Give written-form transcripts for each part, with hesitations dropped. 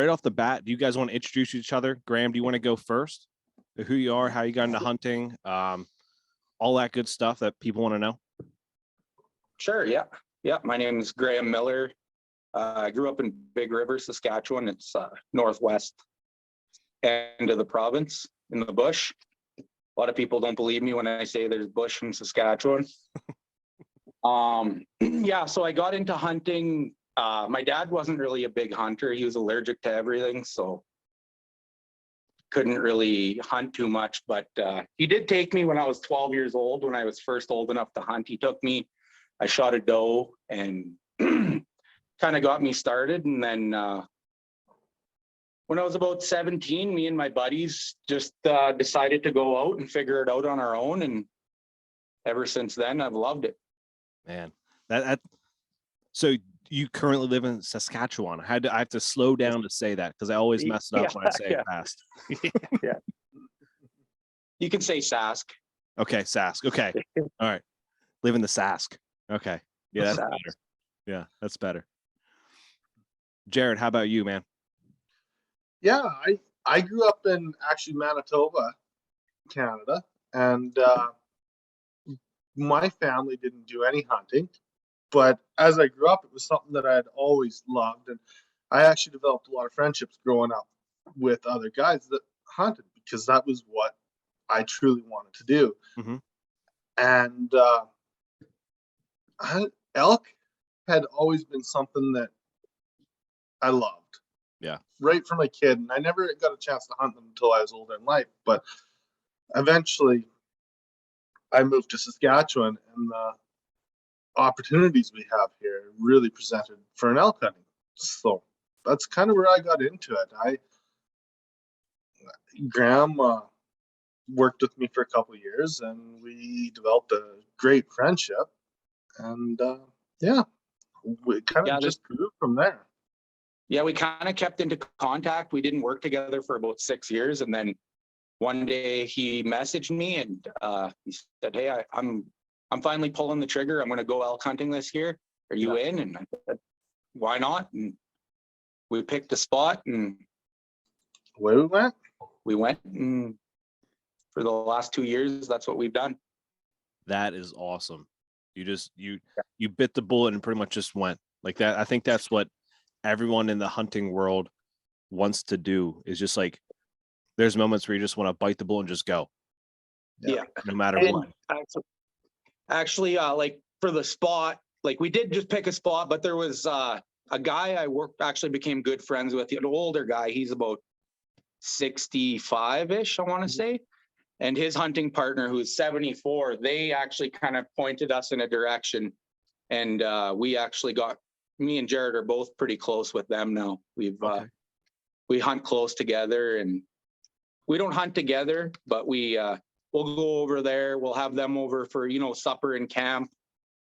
right off the bat, do you guys want to introduce each other? Graham, do you want to go first? Who you are, how you got into hunting, all that good stuff that people want to know? Sure, yeah. Yeah, my name is Graham Miller. I grew up in Big River, Saskatchewan. It's northwest end of the province in the bush. A lot of people don't believe me when I say there's bush in Saskatchewan. Yeah, so I got into hunting. My dad wasn't really a big hunter. He was allergic to everything, so couldn't really hunt too much. But he did take me when I was 12 years old, when I was first old enough to hunt. He took me, I shot a doe and kind of got me started. And then when I was about 17, me and my buddies just decided to go out and figure it out on our own. And ever since then, I've loved it. Man, so you currently live in Saskatchewan. I have to slow down to say that because I always mess it up when I say it fast. Yeah. You can say Sask. Okay, Sask. Okay. All right. Live in the Sask. Okay. Yeah, that's better. Yeah, that's better. Jared, how about you, man? Yeah, I grew up in actually Manitoba, Canada, and my family didn't do any hunting. But as I grew up, it was something that I had always loved. And I actually developed a lot of friendships growing up with other guys that hunted because that was what I truly wanted to do. Mm-hmm. And elk had always been something that I loved. Yeah. Right from a kid. And I never got a chance to hunt them until I was older in life. But eventually I moved to Saskatchewan, and the opportunities we have here really presented for an elk hunting. So that's kind of where I got into it. Graham worked with me for a couple of years, and we developed a great friendship. And yeah, we kind of just grew from there. Yeah, we kind of kept into contact. We didn't work together for about 6 years, and then one day he messaged me and he said, "Hey, I'm finally pulling the trigger. I'm going to go elk hunting this year. Are you in?" And I said, "Why not?" And we picked a spot, and away we went. We went, and for the last 2 years, that's what we've done. That is awesome. You bit the bullet and pretty much just went like that. I think that's what everyone in the hunting world wants to do, is just like, there's moments where you just want to bite the bullet and just go. Yeah. No matter what. Actually, like for the spot, like we did just pick a spot, but there was a guy I actually became good friends with, an older guy. He's about 65-ish, I want to say. And his hunting partner, who's 74, they actually kind of pointed us in a direction. And me and Jared are both pretty close with them now. We hunt close together, and we don't hunt together, but we'll go over there. We'll have them over for, supper and camp,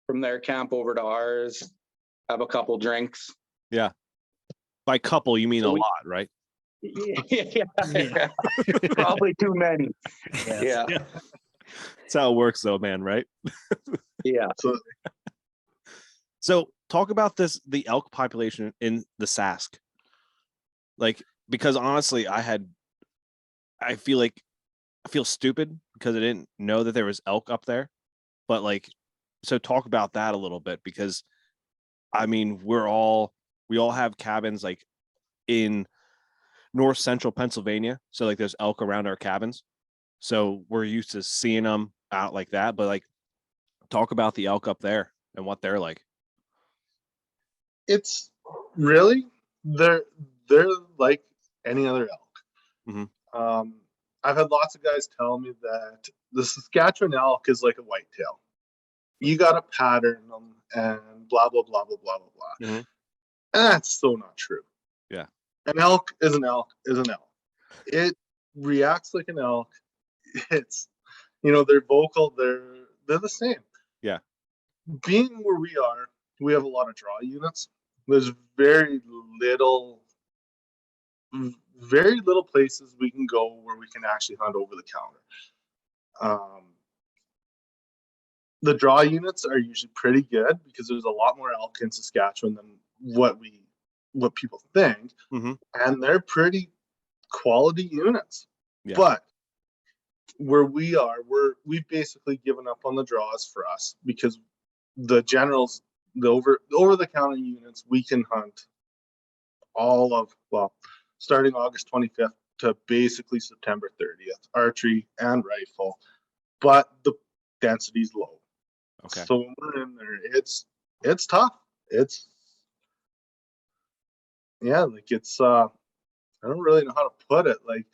from their camp over to ours, have a couple drinks. Yeah. By couple, you mean a lot, right? Yeah. Probably too many. Yeah. That's how it works though, man, right? Yeah. So talk about the elk population in the Sask. Like, because honestly, I feel stupid because I didn't know that there was elk up there. But like, so talk about that a little bit, because I mean, we all have cabins like in north central Pennsylvania. So like there's elk around our cabins. So we're used to seeing them out like that. But like, talk about the elk up there and what they're like. It's really, they're like any other elk. Mm-hmm. I've had lots of guys tell me that the Saskatchewan elk is like a whitetail. You got to pattern them and blah, blah, blah, blah, blah, blah, blah. Mm-hmm. And that's so not true. Yeah. An elk is an elk is an elk. It reacts like an elk. It's, they're vocal. They're the same. Yeah. Being where we are, we have a lot of draw units. There's very little places we can go where we can actually hunt over the counter. The draw units are usually pretty good because there's a lot more elk in Saskatchewan than what we what people think, Mhm. and they're pretty quality units. Yeah. But where we are, we've basically given up on the draws for us, because the generals, the over the counter units, we can hunt all of, well, starting August 25th to basically September 30th, archery and rifle, but the density's low. Okay. So when we're in there, it's tough. It's, yeah, like it's I don't really know how to put it. Like,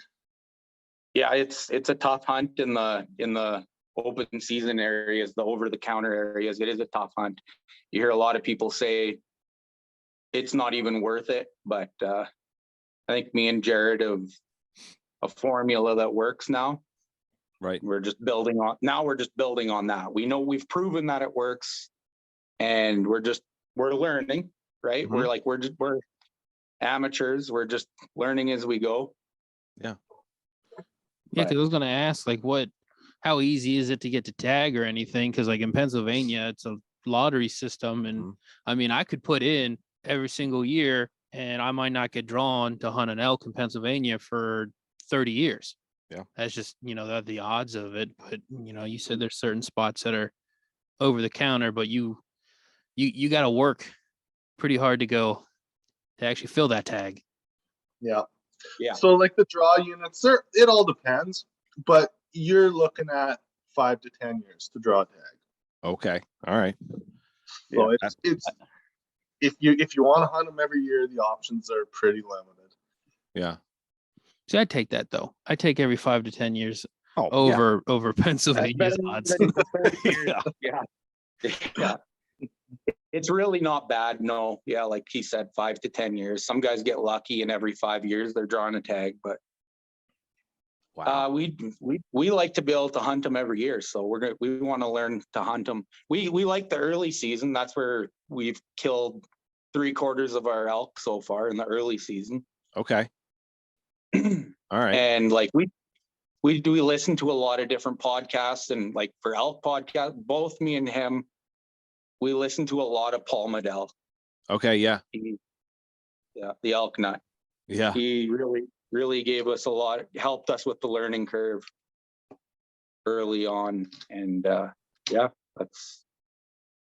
Yeah, it's a tough hunt in the open season areas, the over the counter areas. It is a tough hunt. You hear a lot of people say it's not even worth it, but I think me and Jared have a formula that works now. Right. We're just building on that. We know we've proven that it works, and we're learning, right? Mhm. We're amateurs. We're just learning as we go. Yeah. Yeah, But because I was gonna ask, like, how easy is it to get to tag or anything? Because like in Pennsylvania, it's a lottery system, and Mhm. I mean, I could put in every single year, and I might not get drawn to hunt an elk in Pennsylvania for 30 years. Yeah. That's just the odds of it. But you said there's certain spots that are over the counter, but you got to work pretty hard to go to actually fill that tag. yeah. Yeah. So like the draw units, it all depends, but you're looking at 5 to 10 years to draw a tag. Okay. All right. So Yeah. it's if you want to hunt them every year, the options are pretty limited. Yeah. See, I take that though. I take every 5 to 10 years Oh, over That's Pennsylvania's better odds. than the 30 years. Yeah. Yeah. It's really not bad. No. Yeah. Like he said, 5 to 10 years. Some guys get lucky and every 5 years they're drawing a tag, but Wow. we like to be able to hunt them every year. So we want to learn to hunt them. We like the early season. That's where we've killed 3/4 of our elk so far in the early season. Okay. All right. And like we listen to a lot of different podcasts, and like for elk podcast, both me and him, we listen to a lot of Paul Medell. Okay. Yeah. Yeah, the elk nut. Yeah. He really gave us a lot, helped us with the learning curve early on. And yeah, that's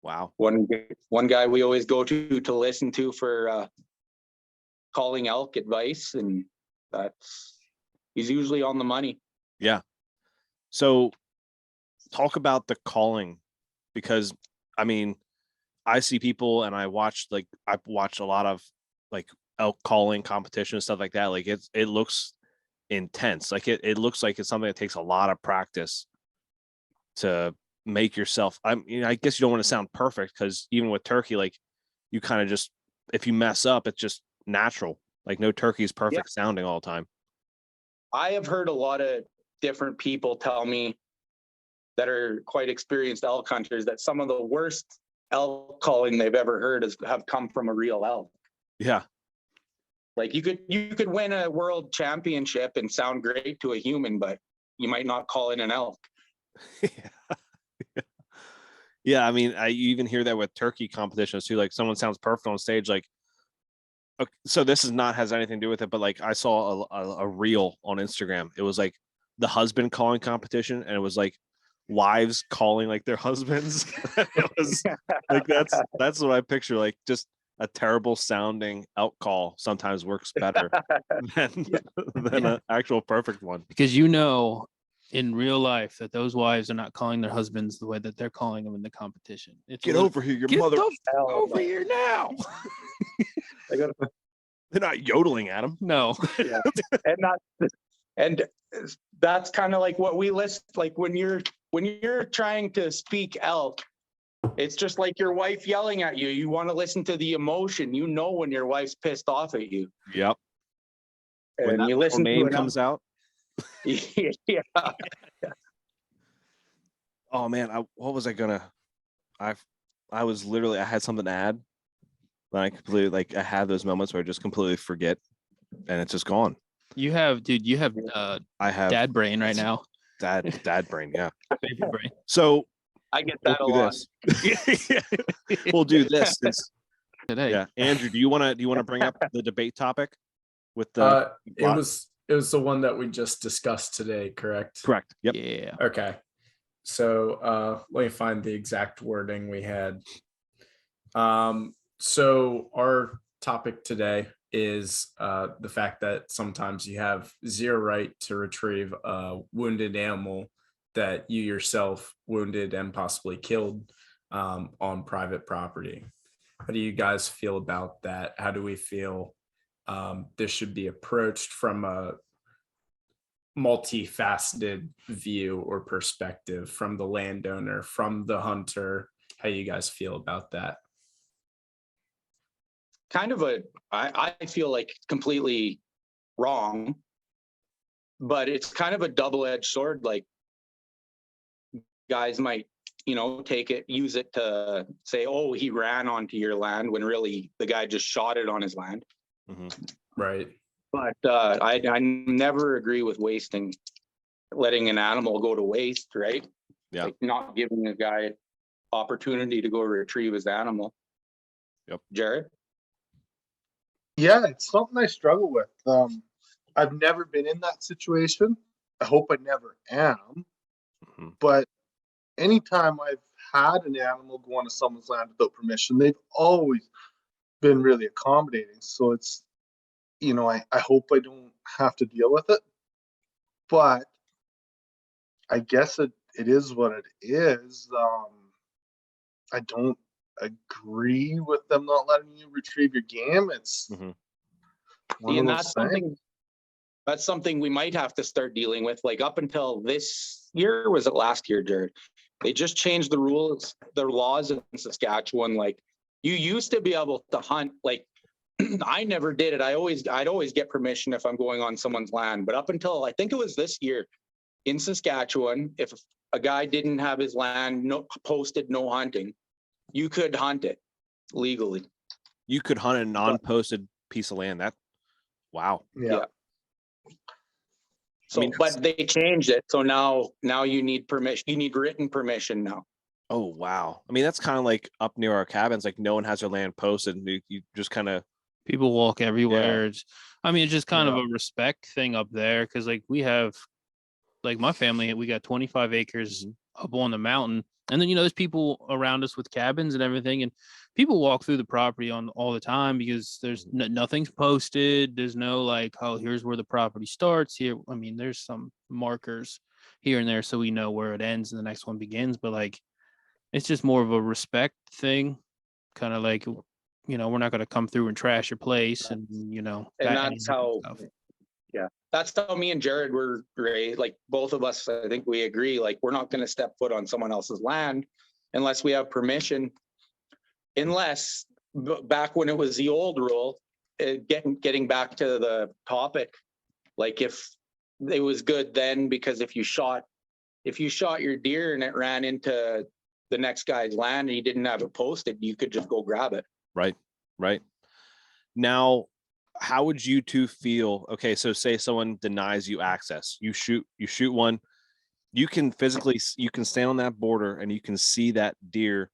Wow. one guy we always go to listen to for calling elk advice, and he's usually on the money. Yeah. So talk about the calling, because I mean, I see people and I've watched a lot of like elk calling competition and stuff like that. Like it looks intense. Like it looks like it's something that takes a lot of practice to make yourself. I guess you don't want to sound perfect, because even with turkey, like you kind of just, if you mess up, it's just natural. Like no turkey is perfect sounding all the time. I have heard a lot of different people tell me that are quite experienced elk hunters that some of the worst elk calling they've ever heard have come from a real elk. Yeah. Like you could win a world championship and sound great to a human, but you might not call it an elk. Yeah. I mean, you even hear that with turkey competitions too. Like someone sounds perfect on stage. Like, okay, so this has anything to do with it, but like I saw a reel on Instagram. It was like the husband calling competition, and it was like wives calling like their husbands. It was like that's what I picture. Like just a terrible sounding elk call sometimes works better than an actual perfect one. Because in real life that those wives are not calling their husbands the way that they're calling them in the competition. It's Get over here, your get mother. over here now. They're not yodeling at him. No. Yeah. And that's kind of like what we list. Like when you're trying to speak elk, it's just like your wife yelling at you. You want to listen to the emotion. When your wife's pissed off at you. Yep. And When that you listen to name it comes out. Yeah. Oh man, what was I gonna? I had something to add. I completely I had those moments where I just completely forget, and it's just gone. You have I have dad brain right now. Dad brain, yeah. Baby brain. So I get that we'll a lot. We'll do this today. Yeah, Andrew, do you want to bring up the debate topic with the It was the one that we just discussed today, correct? correct? Yep. Yeah. Okay. So let me find the exact wording we had. So our topic today is the fact that sometimes you have zero right to retrieve a wounded animal that you yourself wounded and possibly killed on private property. How do you guys feel about that? How do we feel this should be approached from a multifaceted view or perspective, from the landowner, from the hunter? How you guys feel about that? Kind of I feel like completely wrong, but it's kind of a double-edged sword. Like, guys might, take it, use it to say, oh, he ran onto your land, when really the guy just shot it on his land. Mhm. Right. But I never agree with letting an animal go to waste, right? Yeah. Like, not giving a guy opportunity to go retrieve his animal. Yep. Jared? Yeah, it's something I struggle with. I've never been in that situation. I hope I never am. Mhm. But anytime I've had an animal go onto someone's land without permission, they've always been really accommodating. So it's, I hope I don't have to deal with it. But I guess it is what it is. I don't agree with them not letting you retrieve your game. It's Mhm. one See, of and those things. that's something we might have to start dealing with. Like, up until this year, was it last year, Jared? They just changed the rules, the laws in Saskatchewan. Like, you used to be able to hunt. Like, I never did it. I'd always get permission if I'm going on someone's land. But up until, I think it was this year, in Saskatchewan, if a guy didn't have his land posted no hunting, you could hunt it legally. You could hunt a non-posted piece of land. Wow. Yeah. So, but they changed it. So now you need permission. You need written permission now. Oh, wow. I mean, that's kind of like up near our cabins. Like, no one has their land posted, and you just kind of People walk everywhere. It's just kind of Yeah. a respect thing up there, because like we have, like my family, we got 25 acres up on the mountain, and then there's people around us with cabins and everything, and people walk through the property on all the time because there's nothing's posted. There's no like, oh, here's where the property starts. Here, I mean, there's some markers here and there so we know where it ends and the next one begins, but like it's just more of a respect thing, kind of like we're not going to come through and trash your place, and And that that's how, stuff. that's how me and Jared were raised. Like, both of us, I think we agree, like, we're not going to step foot on someone else's land unless we have permission. Unless back when it was the old rule, getting back to the topic, like, if it was good then, because if you shot your deer and it ran into the next guy's land and he didn't have it posted, you could just go grab it. Right. Now, how would you two feel? Okay, so say someone denies you access. You shoot one. You can stand on that border and you can see that deer,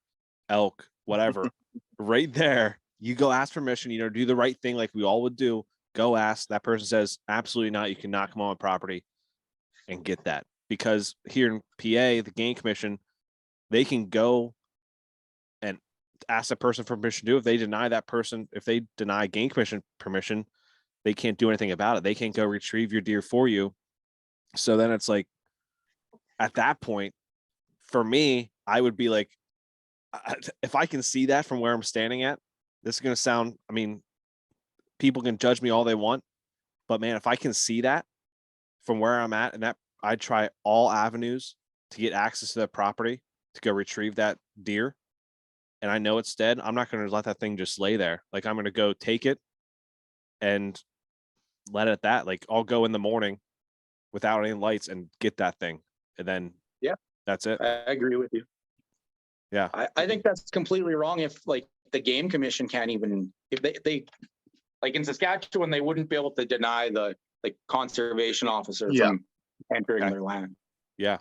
elk, whatever, right there. You go ask permission, do the right thing like we all would do. Go ask. That person says, absolutely not. You cannot come on property and get that. Because here in PA, the Game Commission, they can go and ask a person for permission to do. If they deny that person, if they deny Game Commission permission, they can't do anything about it. They can't go retrieve your deer for you. So then it's like, at that point, for me, I would be like, if I can see that from where I'm standing at, this is going to sound, I mean, people can judge me all they want, but man, if I can see that from where I'm at, and that I'd try all avenues to get access to that property to go retrieve that deer, and I know it's dead, I'm not going to let that thing just lay there. Like, I'm going to go take it and let it at that. Like, I'll go in the morning without any lights and get that thing, and then that's it. I agree with you. Yeah, I think that's completely wrong. If, like, the Game Commission can't even, if they like in Saskatchewan, they wouldn't be able to deny the conservation officer from entering their land. Yeah.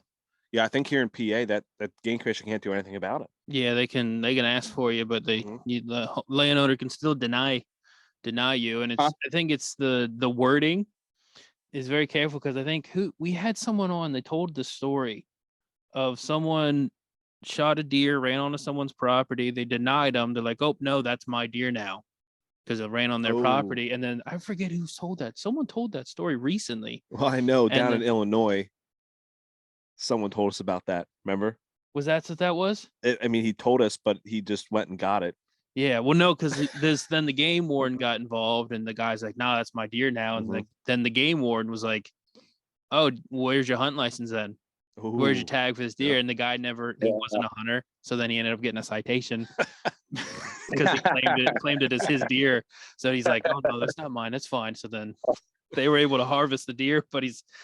Yeah, I think here in PA that game commission can't do anything about it. Yeah, they can ask for you, but the landowner can still deny you. And it's I think it's the wording is very careful, because I think we had someone on, they told the story of someone shot a deer, ran onto someone's property. They denied them. They're like, oh no, that's my deer now, because it ran on their property. And then I forget who told that. Someone told that story recently. Well, I know And down in Illinois, someone told us about that. Remember? Was that what that was? I mean, he told us, but he just went and got it. Yeah, well, no, because then the game warden got involved, and the guy's like, "Nah, that's my deer now." And then the game warden was like, "Oh, where's your hunt license then? Where's your tag for this deer?" And the guy he wasn't a hunter, so then he ended up getting a citation because he claimed it as his deer. So he's like, "Oh no, that's not mine. That's fine." So then they were able to harvest the deer, but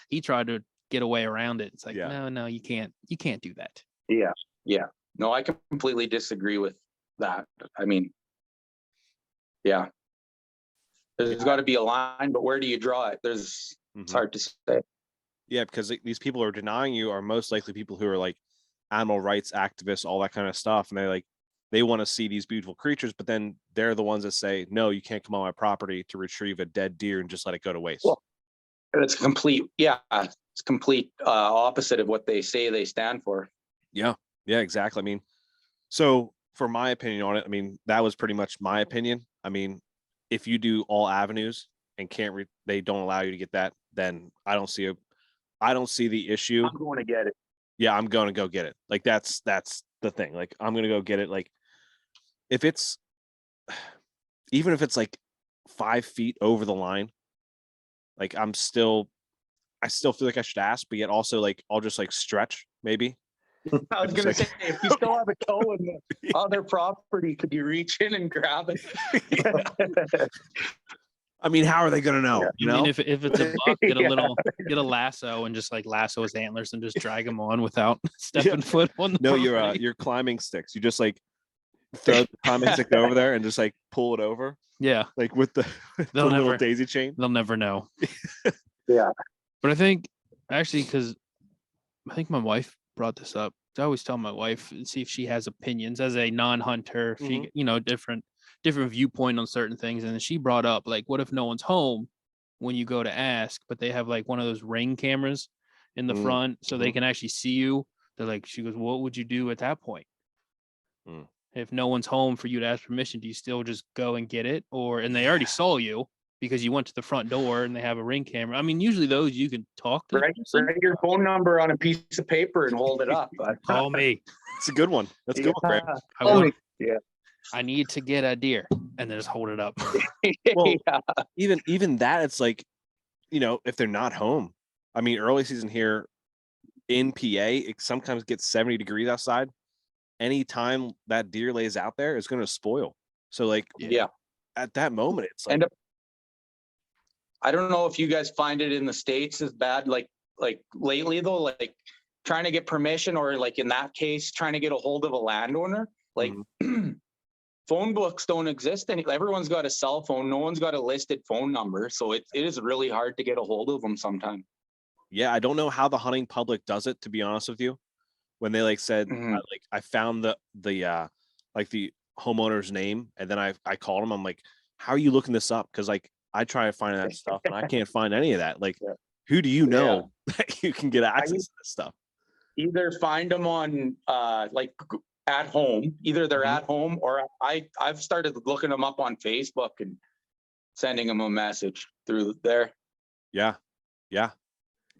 he tried to get away around it. It's like, no, you can't do that. Yeah. No, I completely disagree with that. I mean, yeah, there's got to be a line, but where do you draw it? It's hard to say. Yeah, because these people are denying you are most likely people who are like animal rights activists, all that kind of stuff, and they want to see these beautiful creatures, but then they're the ones that say, no, you can't come on my property to retrieve a dead deer and just let it go to waste. Well, it's complete opposite of what they say they stand for. Yeah, exactly. I mean, so for my opinion on it, I mean, that was pretty much my opinion. I mean, if you do all avenues and they don't allow you to get that, then I don't see the issue. I'm going to get it. Yeah, I'm going to go get it. Like that's the thing. Like I'm going to go get it. Like even if it's like 5 feet over the line, like I still feel like I should ask, but yet also like I'll just like stretch maybe. I was going to say, if you still have a toe in the other property, could you reach in and grab it? I mean, how are they going to know? I mean, if it's a buck, get a lasso and just like lasso his antlers and just drag him on without stepping foot on the property. your climbing sticks. You just like throw the climbing stick over there and just like pull it over. Yeah, like with the little daisy chain. They'll never know. Yeah, but I think actually, because I think my wife brought this up. I always tell my wife and see if she has opinions as a non-hunter. She, different viewpoint on certain things. And then she brought up, like, what if no one's home when you go to ask, but they have like one of those Ring cameras in the front, so they can actually see you. They're like, she goes, what would you do at that point? If no one's home for you to ask permission, do you still just go and get it? And they already saw you because you went to the front door and they have a Ring camera. I mean, usually those you can talk to. Write your phone number on a piece of paper and hold it up. Call me. It's a good one. That's a good one, Greg. I need to get a deer, and then just hold it up. Well, even that, it's like, if they're not home. I mean, early season here in PA, it sometimes gets 70 degrees outside. Anytime that deer lays out there, it's going to spoil. So like, at that moment, it's like, I don't know if you guys find it in the States as bad, like lately though, like trying to get permission, or like in that case, trying to get a hold of a landowner, like phone books don't exist. And everyone's got a cell phone. No one's got a listed phone number. So it is really hard to get a hold of them sometimes. Yeah. I don't know how the hunting public does it, to be honest with you. When they like said, I found the homeowner's name, and then I called him. I'm like, how are you looking this up? Because like I try to find that stuff and I can't find any of that. Like, who do you know that you can get access to this stuff? Either find them on like at home. Either they're at home, or I've started looking them up on Facebook and sending them a message through there. Yeah.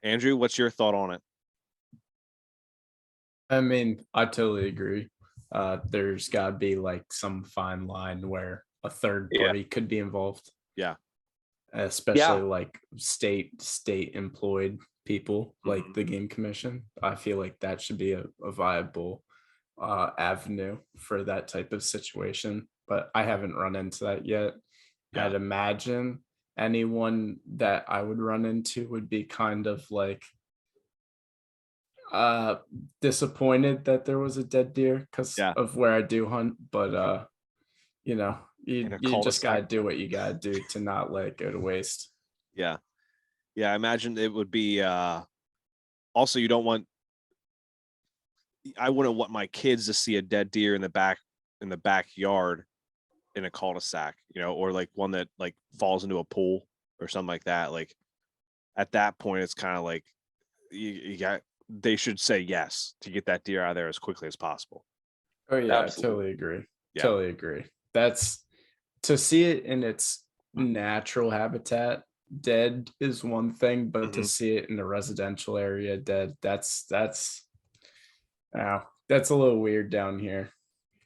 Andrew, what's your thought on it? I mean, I totally agree. There's got to be like some fine line where a third party could be involved. Yeah. Especially like state employed people like the Game Commission. I feel like that should be a viable avenue for that type of situation, but I haven't run into that yet. I'd imagine anyone that I would run into would be kind of like disappointed that there was a dead deer because of where I do hunt, but you just gotta do what you gotta do to not let it go to waste. I imagine it would be also, you don't want I wouldn't want my kids to see a dead deer in the backyard in a cul-de-sac, or like one that like falls into a pool or something like that. Like at that point, it's kind of like they should say yes to get that deer out of there as quickly as possible. Oh yeah, Absolutely. I totally agree. Yeah. Totally agree. That's to see it in its natural habitat. Dead is one thing, but to Mhm. see it in a residential area dead, that's a little weird down here.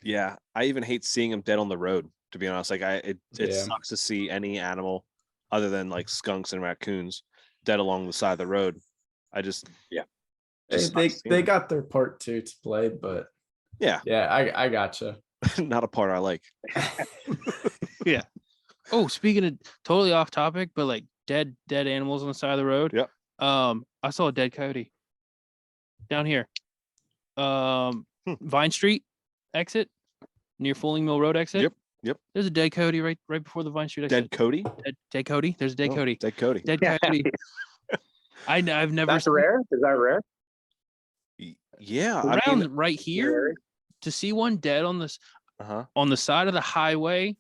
Yeah, I even hate seeing them dead on the road. To be honest, like it Yeah. sucks to see any animal other than like skunks and raccoons dead along the side of the road. I just just They sucks seeing they them. got their part too to play, but Yeah, yeah, I gotcha. not a part I like. Yeah. Oh, speaking of totally off topic, but like dead animals on the side of the road. Yep. I saw a dead coyote down here. Vine Street exit near Fulling Mill Road exit. Yep. There's a dead coyote right before the Vine Street exit. Dead Cody. Dead Cody. There's a dead Oh, Cody. Dead Cody. Dead Yeah. coyote. I've never That's seen rare. Is that rare? Yeah, I around mean, right here to see one dead on this uh-huh. on the side of the highway.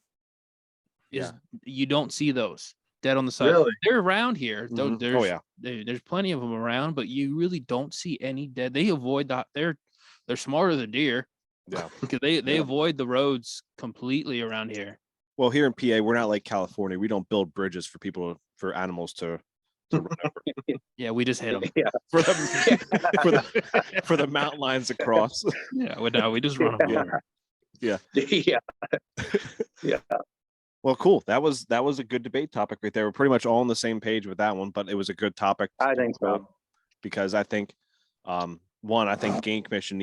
You don't see those dead on the side. Really? They're around here. Mhm. There's, Oh yeah. There's plenty of them around, but you really don't see any dead. They avoid they're smarter than deer Yeah. because they Yeah. avoid the roads completely around here. Well, here in PA, we're not like California. We don't build bridges for animals to run over. Yeah, we just hit them. Yeah. for the mountain lions to cross. Yeah, we just run them over. Yeah. Well, cool. That was a good debate topic right there. We're pretty much all on the same page with that one, but it was a good topic. I think so. Because I think, I think Game Commission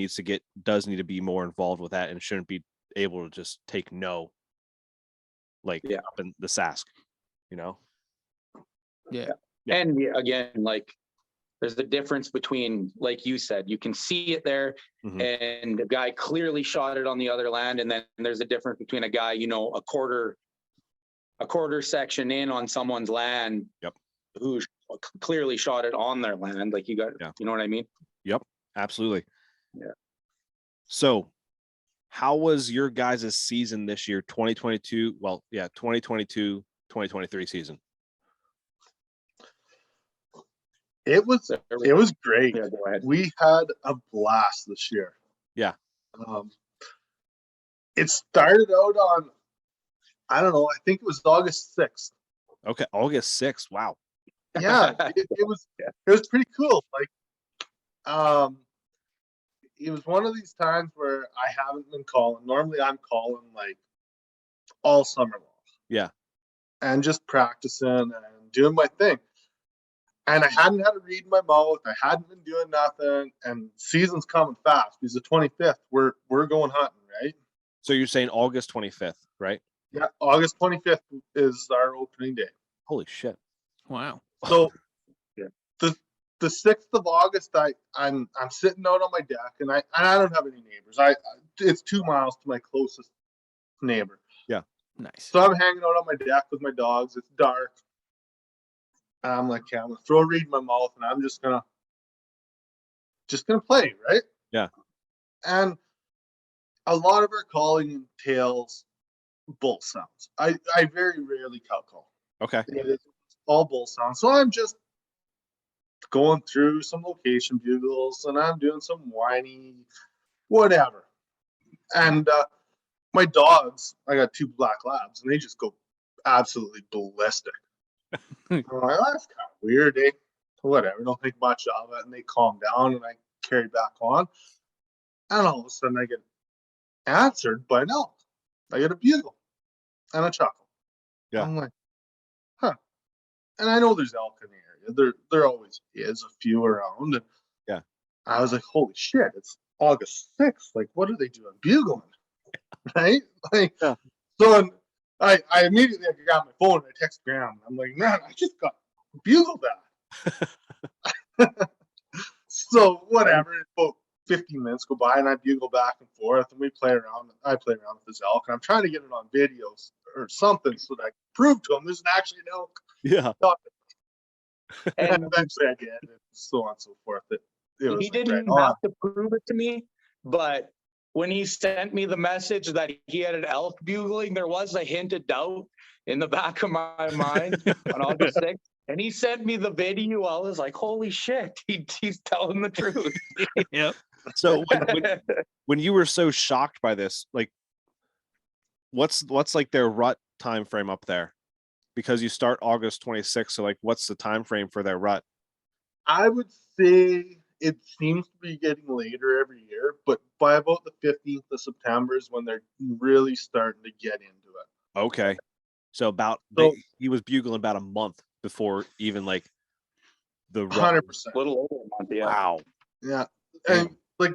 does need to be more involved with that and shouldn't be able to just take no, like up in the Sask, Yeah. Yeah. And again, like there's the difference between, like you said, you can see it there Mhm. and the guy clearly shot it on the other land. And then there's a difference between a guy, a quarter section in on someone's land. Yep. Who clearly shot it on their land. Like you know what I mean? Yep, absolutely. Yeah. So how was your guys' season this year, 2022? Well, yeah, 2022, 2023 season. It was great. Yeah, go ahead. We had a blast this year. Yeah. It started out on, I don't know, I think it was August 6th. Okay, August 6th. Wow. Yeah, it was pretty cool. Like, it was one of these times where I haven't been calling. Normally I'm calling like all summer long. Yeah. And just practicing and doing my thing. And I hadn't had a read in my mouth. I hadn't been doing nothing. And season's coming fast because the 25th, we're going hunting, right? So you're saying August 25th, right? Yeah, August 25th is our opening day. Holy shit. Wow. So the 6th of August, I'm sitting out on my deck and I don't have any neighbors. It's 2 miles to my closest neighbor. Yeah. Nice. So I'm hanging out on my deck with my dogs. It's dark. And I'm like, I'm gonna throw a reed in my mouth and I'm just gonna play, right? Yeah. And a lot of our calling entails bull sounds. I very rarely cow call. Okay. It's all bull sounds. So I'm just going through some location bugles and I'm doing some whiny whatever. And my dogs, I got 2 black labs and they just go absolutely ballistic. I'm like, oh, that's kind of weird, eh? Whatever, don't think much of it. And they calm down and I carry back on. And all of a sudden I get answered by an elk. I get a bugle and a chuckle. Yeah. I'm like, huh. And I know there's elk in the area. There always is a few around. And yeah. I was like, holy shit, it's August 6th. Like, what are they doing? Bugling. Right? Like, yeah. So I immediately got my phone and I text Graham. I'm like, man, I just got bugled at. So whatever. About 15 minutes go by and I bugle back and forth and we play around. I play around with this elk and I'm trying to get it on videos or something so that I can prove to him this is actually an elk. Yeah. And eventually I did, and so on and so forth. It was he like didn't right even on. have to prove it to me. But when he sent me the message that he had an elk bugling, there was a hint of doubt in the back of my mind on August 6th. And he sent me the video. I was like, holy shit, he's telling the truth. Yep. So when you were so shocked by this, like, what's like their rut time frame up there? Because you start August 26th, so like, what's the time frame for their rut? I would say it seems to be getting later every year, but by about the 15th of September is when they're really starting to get into it. Okay, so about So- he was bugling about a month before even like the rut. 100%. A little over a month, yeah. Wow. Yeah. Damn. And like,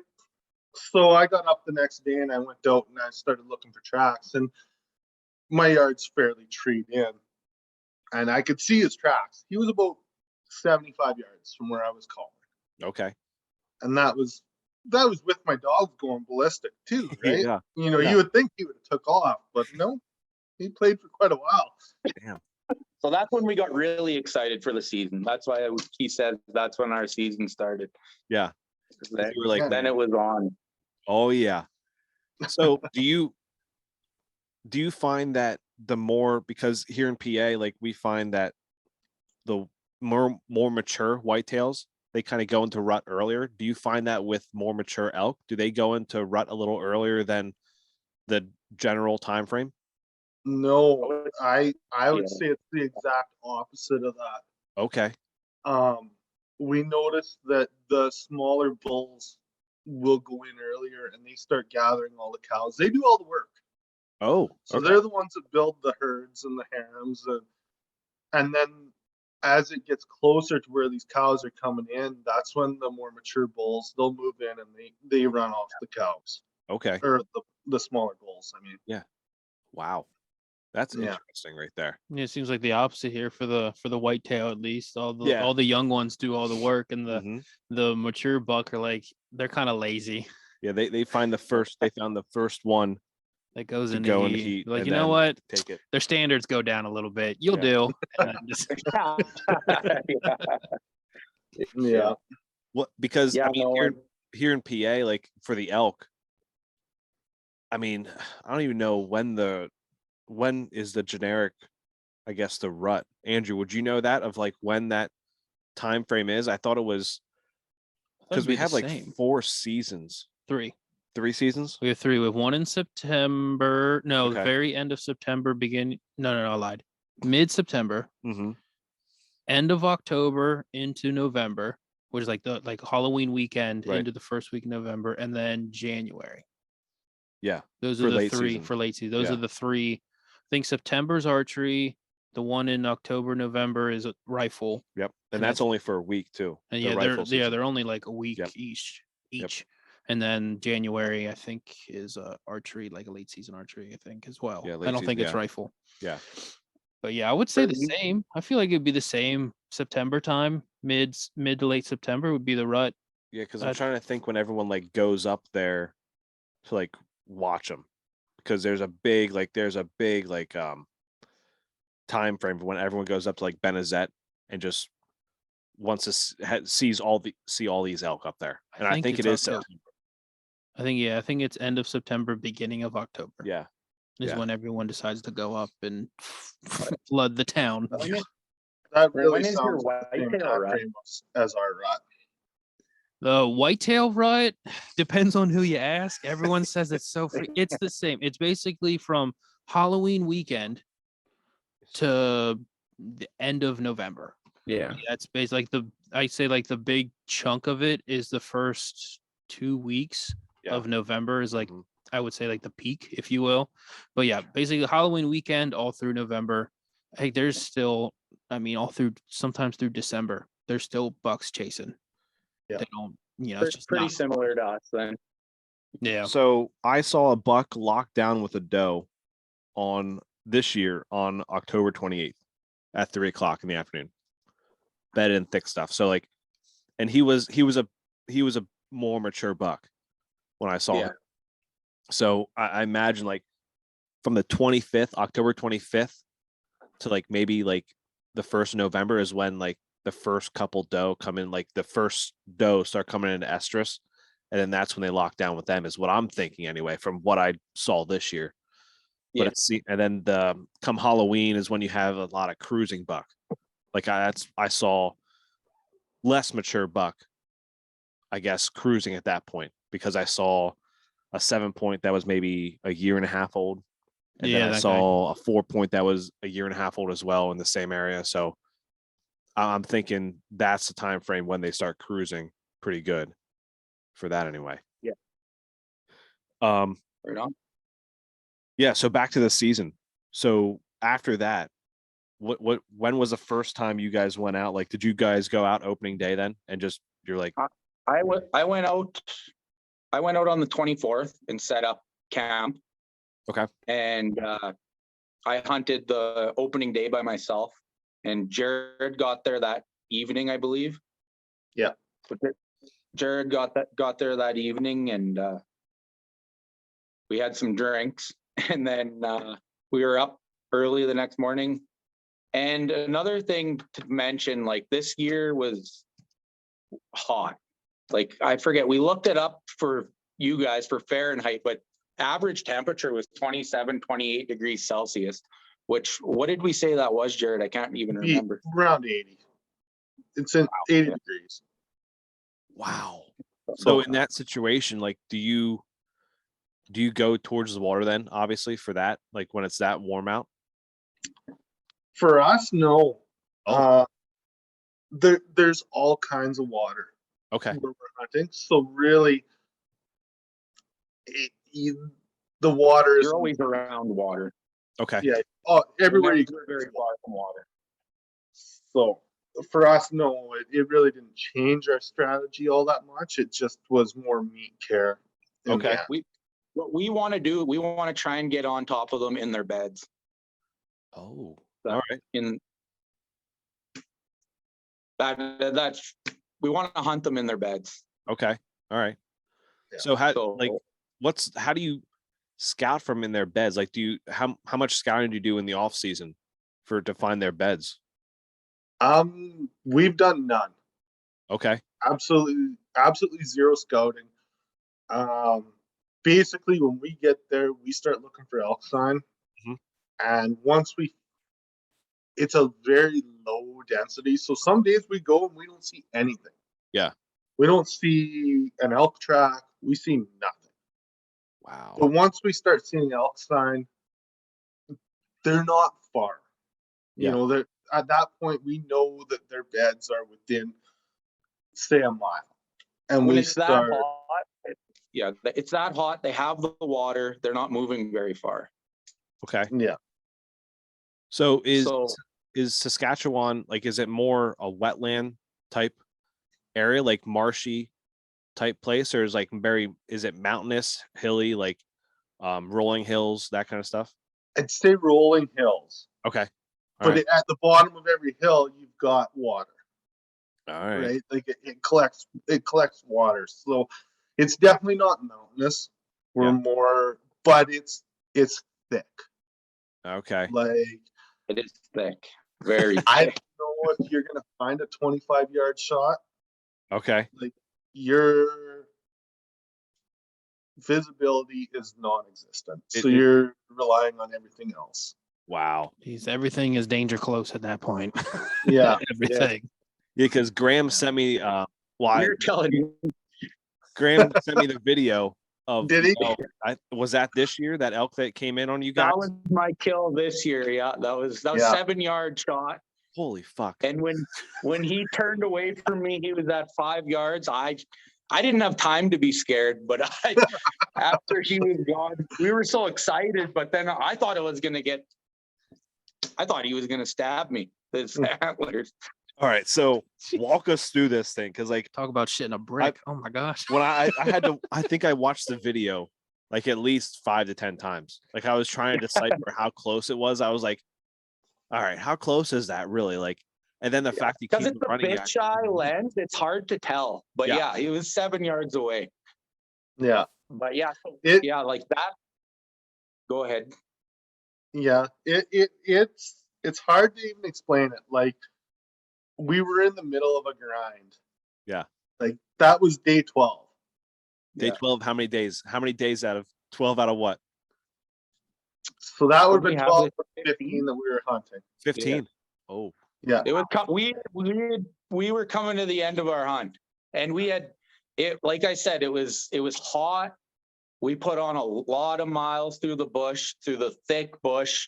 so I got up the next day and I went out and I started looking for tracks, and my yard's fairly treed in and I could see his tracks. He was about 75 yards from where I was calling. Okay. And that was with my dogs going ballistic too, right? Yeah. You know, Yeah. you would think he would have took off, but no, he played for quite a while. Damn. So that's when we got really excited for the season. That's why he said that's when our season started. Yeah. Then, You were like, then it was on. oh yeah. So do you find that the more, because here in PA, like we find that the more mature whitetails, they kind of go into rut earlier. Do you find that with more mature elk? Do they go into rut a little earlier than the general time frame? No, I would Yeah. say it's the exact opposite of that. Okay. We noticed that the smaller bulls will go in earlier and they start gathering all the cows. They do all the work. Oh, So okay. they're the ones that build the herds and the harems, and then as it gets closer to where these cows are coming in, that's when the more mature bulls, they'll move in and they run off the cows, Okay. or the smaller bulls. I mean, Wow. That's Yeah. interesting right there. Yeah, it seems like the opposite here for the whitetail, at least. All the Yeah. all the young ones do all the work, and Mhm. the mature buck are like, they're kind of lazy. Yeah, they found the first one That goes to into go into heat. heat. Like, and you know then what? Take it. Their standards go down a little bit. You'll Yeah. do. And then just, yeah. What, because Yeah, I mean, no, here in PA, like for the elk, I mean, I don't even know when is the generic, I guess, the rut. Andrew, would you know that, of like when that time frame is? I thought it was because we have like same. 4 seasons, 3. 3 seasons. We have 3. We have 1 in September. No, Okay. very end of September. No, I lied. Mid-September, Mm-hmm. end of October into November, which is like the Halloween weekend Right. into the first week of November, and then January. Yeah. Those For are the late 3 season. for late season. Those Yeah. are the 3. I think September's archery. The one in October, November is a rifle. Yep. And And that's that's- only for a week too. And the rifle they're season. only like a week Yep. each. Yep. And then January, I think, is archery, like a late season archery, I think, as well. Yeah, I late don't season, think it's yeah. rifle. Yeah. But yeah, I would say For the me- same. I feel like it'd be the same September time, mid to late September would be the rut. Yeah, because I'm Uh, trying to think when everyone like goes up there to like watch them, because there's a big time frame for when everyone goes up to like Benazet and just wants to see all these elk up there, and I think it it's is October. September. I think it's end of September, beginning of October. Yeah. Is yeah. when everyone decides to go up and flood the town. That When really is your sounds like the same whitetail time rut? frame as our rut. The whitetail rut depends on who you ask. Everyone says it's so free. It's the same. It's basically from Halloween weekend to the end of November. Yeah. That's basically I say like the big chunk of it is the first 2 weeks Yeah. of November is like, Mhm. I would say like the peak, if you will. But yeah, basically Halloween weekend all through November. Hey, there's still, I mean, sometimes through December, there's still bucks chasing. Yeah. They don't, it's just pretty not- similar to us then. Yeah. So I saw a buck locked down with a doe on this year on October 28th at 3:00 in the afternoon. Bedded in thick stuff. So like, and he was a more mature buck when I saw Yeah. him. So I imagine like from the 25th, October 25th to like maybe like the 1st of November is when like the first couple doe come in, like the first doe start coming into estrus. and then that's when they lock down with them, is what I'm thinking anyway, from what I saw this year. But Yeah. and then come Halloween is when you have a lot of cruising buck. Like I saw less mature buck, I guess, cruising at that point, because I saw a 7-point that was maybe a year and a half old. And then I saw a 4-point that was a year and a half old as well in the same area. So I'm thinking that's the time frame when they start cruising pretty good for that anyway. Yeah. Right on. Yeah. So back to the season. So after that, when was the first time you guys went out? Like, did you guys go out opening day then and just, you're like, I went out on the 24th and set up camp. Okay. And I hunted the opening day by myself, and Jared got there that evening, I believe. Yeah. Jared got there that evening, and we had some drinks, and then we were up early the next morning. And another thing to mention, like, this year was hot. Like, I forget, we looked it up for you guys for Fahrenheit, but average temperature was 27, 28 degrees Celsius, which, what did we say that was, Jared? I can't even remember. Around 80. It's in 80 degrees. wow. So in that situation, like, do you go towards the water then, obviously, for that, like when it's that warm out? For us, no. Oh. There's all kinds of water Okay. where we're hunting. So really, the water is You're always around water. Okay. yeah. Oh, everywhere you go. You're very far from water. So for us, no, it really didn't change our strategy all that much. It just was more meat care. And Okay. yeah, What we want to do, we want to try and get on top of them in their beds. Oh, That- all right. In that's we want to hunt them in their beds. Okay. All right. Yeah. So how So how do you scout from in their beds? Like, how much scouting do you do in the off season to find their beds? we've done none. Okay. Absolutely zero scouting. Basically, when we get there, we start looking for elk sign, and once it's a very low density. So some days we go and we don't see anything. Yeah. We don't see an elk track. We see nothing. Wow. But once we start seeing elk sign, they're not far. Yeah. You know, they're at that point we know that their beds are within, say, a mile. And when we it's start. that hot, it's that hot. They have the water. They're not moving very far. Okay. Yeah. So is Saskatchewan, like, is it more a wetland type area, like marshy type place, or is it mountainous, hilly, like rolling hills, that kind of stuff? I'd say rolling hills. Okay. But at the bottom of every hill, you've got water. All right. Right? Like it collects water. So it's definitely not mountainous. We're more, but it's thick. Okay. Like, it is thick. Very thick. I don't know if you're gonna find a 25-yard shot. Okay. Like, your visibility is non-existent. So you're relying on everything else. Wow. Geez, everything is danger close at that point. Yeah. Everything. Yeah, because Graham sent me You're telling me. Graham sent me the video of Did he? Was that this year, that elk that came in on you guys? That was my kill this year. Yeah, that was 7-yard shot. Holy fuck. And when he turned away from me, he was at 5 yards. I didn't have time to be scared, but after he was gone, we were so excited. But then I thought he was going to stab me. His antlers. All right, so walk us through this thing, because like, Talk about shit in a brick. Oh my gosh. when I had to, I think I watched the video like at least 5 to 10 times. Like, I was trying to decipher how close it was. I was like, all right, how close is that really? Like, and then the fact you keep Because it's a running. fisheye lens, it's hard to tell. But yeah, he was 7 yards away. Yeah. But yeah, like that. Go ahead. Yeah. It's hard to even explain it. Like, we were in the middle of a grind. Yeah. Like, that was day 12. Day 12, how many days? How many days out of 12 out of what? So that would have We been have 12 it or 15 that we were hunting. 15. Oh, Yeah. It was we were coming to the end of our hunt, and we had it. Like I said, it was hot. We put on a lot of miles through the bush, through the thick bush.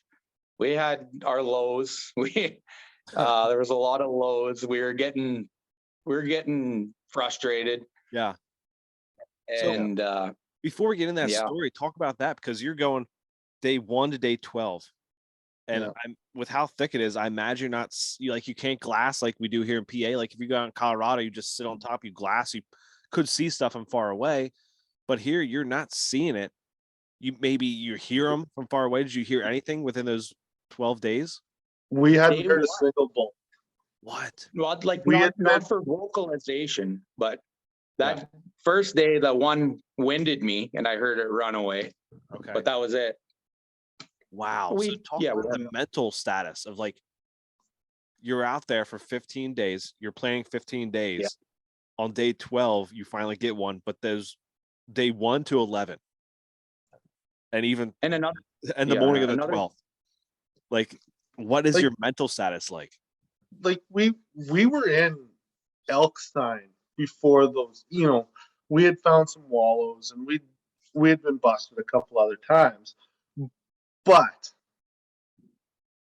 We had our lows. There was a lot of lows. We were getting frustrated, yeah. So- and Before we get in that Yeah. story, talk about that because you're going day 1 to day 12. And Yeah. I'm with how thick it is, I imagine you're not you can't glass like we do here in PA. Like if you go out in Colorado, you just sit on top, you glass, you could see stuff from far away. But here you're not seeing it. You hear them from far away. Did you hear anything within those 12 days? We hadn't Day heard a one. single bull. What? well, like We had not for vocalization, but that first day, the one winded me, and I heard it run away. Okay. But that was it. Wow. So we talk yeah, about we the had- mental status of like you're out there for 15 days, you're planning 15 days. On day 12, you finally get one, but there's day 1 to 11. And even and another and the Yeah, morning of the another- 12th. Like, what is Like- your mental status like? Like we were in elk sign before those, we had found some wallows and we had been busted a couple other times. But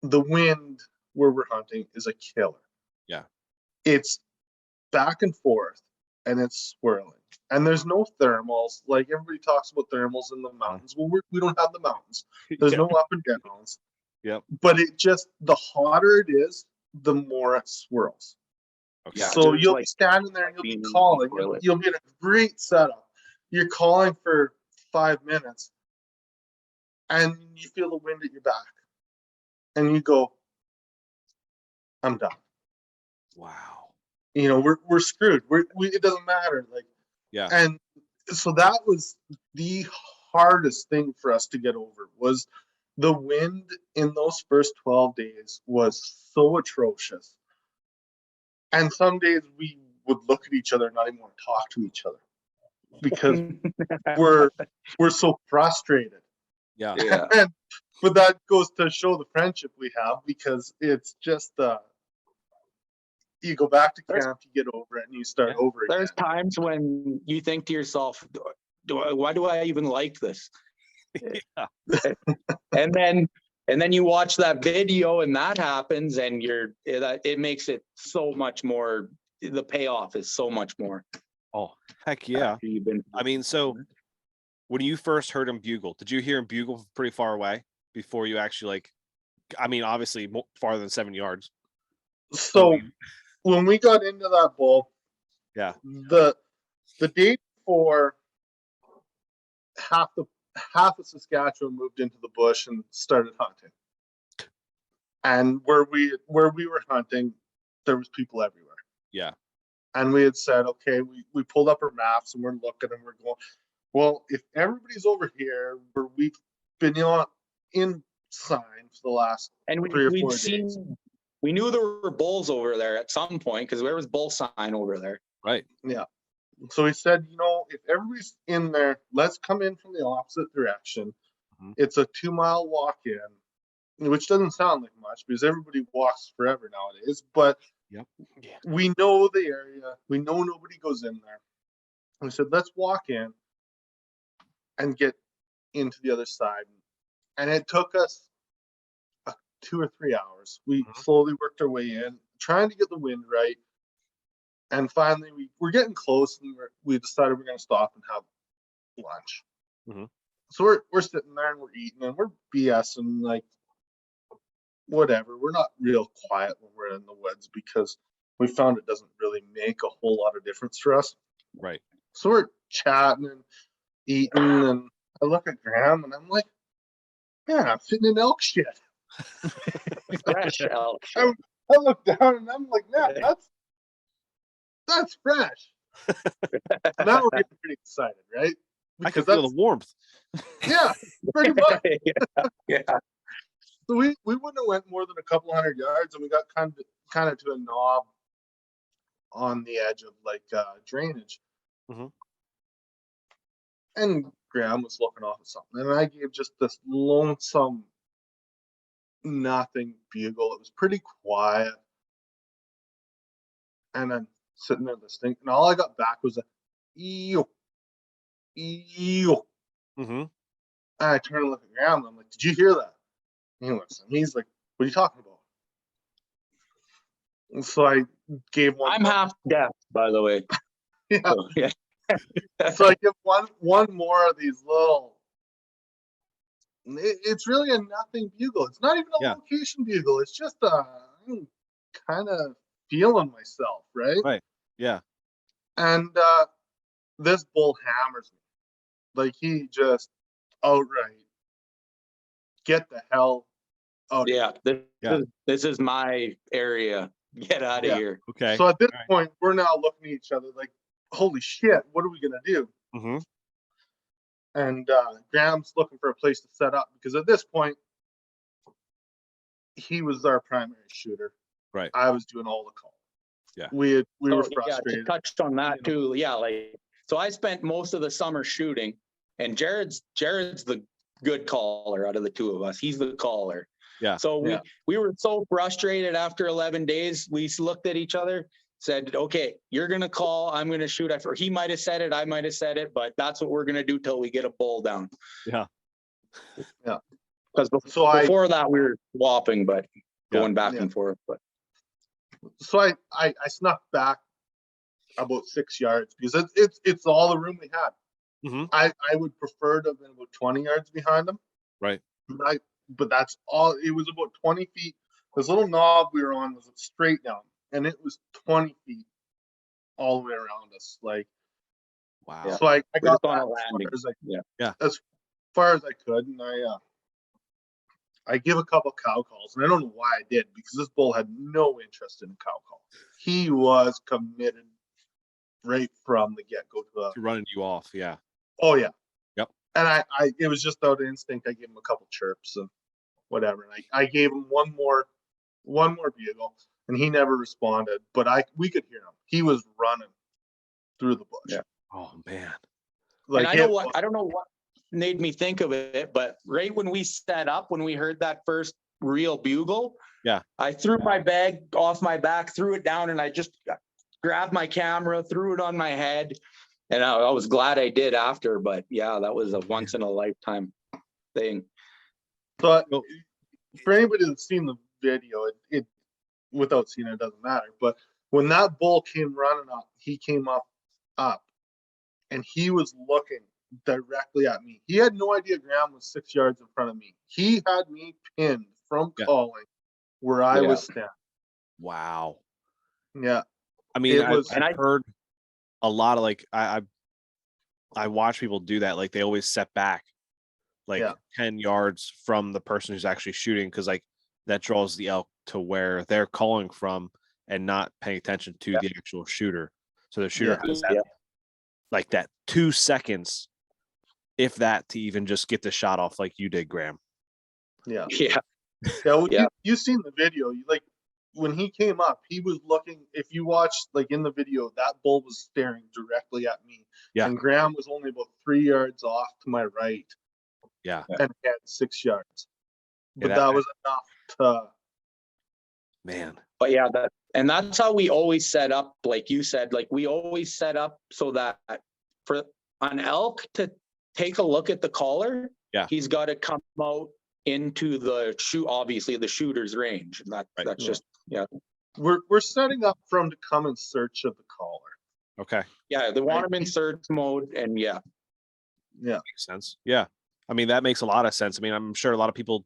the wind where we're hunting is a killer. Yeah. It's back and forth and it's swirling. And there's no thermals. Like everybody talks about thermals in the mountains. Well, we don't have the mountains. There's no up and downs. Yep. But the hotter it is, the more it swirls. Okay. Yeah. So there's you'll like- be standing there and you'll be being calling. toilet. You'll be in a great setup. You're calling for 5 minutes and you feel the wind at your back. And you go, I'm done. Wow. We're screwed. It doesn't matter. Like, Yeah. and so that was the hardest thing for us to get over was the wind in those first 12 days was so atrocious. And some days we would look at each other and not even want to talk to each other because we're so frustrated. Yeah. yeah. But that goes to show the friendship we have because it's just you go back to There's- camp, you get over it, and you start Yeah. over again. There's times when you think to yourself, why do I even like this? Yeah. And then you watch that video and that happens, and it makes it so much more. The payoff is so much more. Oh, heck yeah. after you've been- I mean, so when you first heard him bugle, did you hear him bugle from pretty far away before you actually obviously farther than 7 yards? So when we got into that bull, Yeah. the day before, half of Saskatchewan moved into the bush and started hunting. And where we were hunting, there was people everywhere. Yeah. And we had said, okay, we pulled up our maps and we're looking and we're going, well, if everybody's over here where we've been in sign for the last And 3 or 4 we'd days. seen, we knew there were bulls over there at some point because there was bull sign over there. Right. So we said, if everybody's in there, let's come in from the opposite direction. Mhm. It's a 2-mile walk in, which doesn't sound like much because everybody walks forever nowadays, but Yep. Yeah. we know the area. We know nobody goes in there. We said, let's walk in and get into the other side. And it took us 2 or 3 hours. We Mhm. slowly worked our way in, trying to get the wind right. And finally, we're getting close, and we decided we're going to stop and have lunch. Mhm. So we're sitting there and we're eating and we're BSing like whatever. We're not real quiet when we're in the woods because we found it doesn't really make a whole lot of difference for us. Right. So we're chatting and eating, and I look at Graham and I'm like, man, I'm sitting in elk shit. Fresh elk. I look down and I'm like, man, that's fresh. So now we're getting pretty excited, right? I can Because feel the warmth. yeah, pretty much. Yeah. So we wouldn't have went more than a couple 100 yards, and we got kind of to a knob on the edge of like drainage. Mhm. And Graham was looking off at something, and I gave just this lonesome nothing bugle. It was pretty quiet. And I'm sitting there listening, and all I got back was a ew, ew. Mm-hmm. And I turned and looked at Graham, and I'm like, did you hear that? And he listens. He's like, what are you talking about? And so I gave one. I'm half deaf, by the way. Yeah. So, yeah. So I give one more of these little. It's really a nothing bugle. It's not even a Yeah. location bugle. It's just I'm kind of feeling myself, right? Right. Yeah. And this bull hammers me. Like, he just outright, get the hell out of Yeah, Yeah. this is my area. Get out of Yeah. here. Okay. So at this All right. point, we're now looking at each other like, holy shit, what are we going to do? Mm-hmm. And Graham's looking for a place to set up, because at this point, he was our primary shooter. Right. I was doing all the calls. Yeah. We were So, yeah, to frustrated. touch on that too. Yeah, like, so I spent most of the summer shooting, and Jared's the good caller out of the two of us. He's the caller. Yeah. So Yeah. we were so frustrated after 11 days. We looked at each other, said, okay, you're going to call, I'm going to shoot. He might have said it, I might have said it, but that's what we're going to do till we get a bull down. Yeah. Yeah. Because before that we were swapping, but going back Yeah. and forth. But So I snuck back about 6 yards, because it's all the room we had. Mm-hmm. I would prefer to have been about 20 yards behind them. Right. But that's all. It was about 20 feet. This little knob we were on was straight down, and it was 20 feet all the way around us. Like, Wow. so I we're got just on that a landing. as far as I could, and I give a couple cow calls, and I don't know why I did, because this bull had no interest in a cow call. He was committed right from the get-go To running you off. Yeah. oh yeah. Yep. And it was just out of instinct. I gave him a couple chirps and whatever, and I gave him one more bugle, and he never responded, but we could hear him. He was running through the bush. Yeah. Oh man. Like, and I don't know what made me think of it, but right when we set up, when we heard that first real bugle, Yeah, I threw my bag off my back, threw it down, and I just grabbed my camera, threw it on my head, and I was glad I did after. But yeah, that was a once in a lifetime thing. But for anybody that's seen the video, it without seeing it doesn't matter. But when that bull came running up, he came up, and he was looking directly at me. He had no idea Graham was 6 yards in front of me. He had me pinned from calling where I was standing. wow. Yeah. I mean, I've heard a lot of, like, I watch people do that. Like, they always set back like 10 yards from the person who's actually shooting, because like that draws the elk to where they're calling from and not paying attention to the actual shooter. So the shooter has that, like, that 2 seconds, if that, to even just get the shot off like you did, Graham. Yeah. Well, You've seen the video. Like, when he came up, he was looking. If you watched, like, in the video, that bull was staring directly at me. Yeah. And Graham was only about 3 yards off to my right. Yeah. And had 6 yards. But Yeah, that was enough to. Man. But yeah, that's how we always set up, like you said, like we always set up so that for an elk to take a look at the caller, he's got to come out into the obviously the shooter's range. And that's just We're setting up for him to come in search of the caller. Okay. Yeah, they want him in search mode, and makes sense. Yeah, I mean, that makes a lot of sense. I mean, I'm sure a lot of people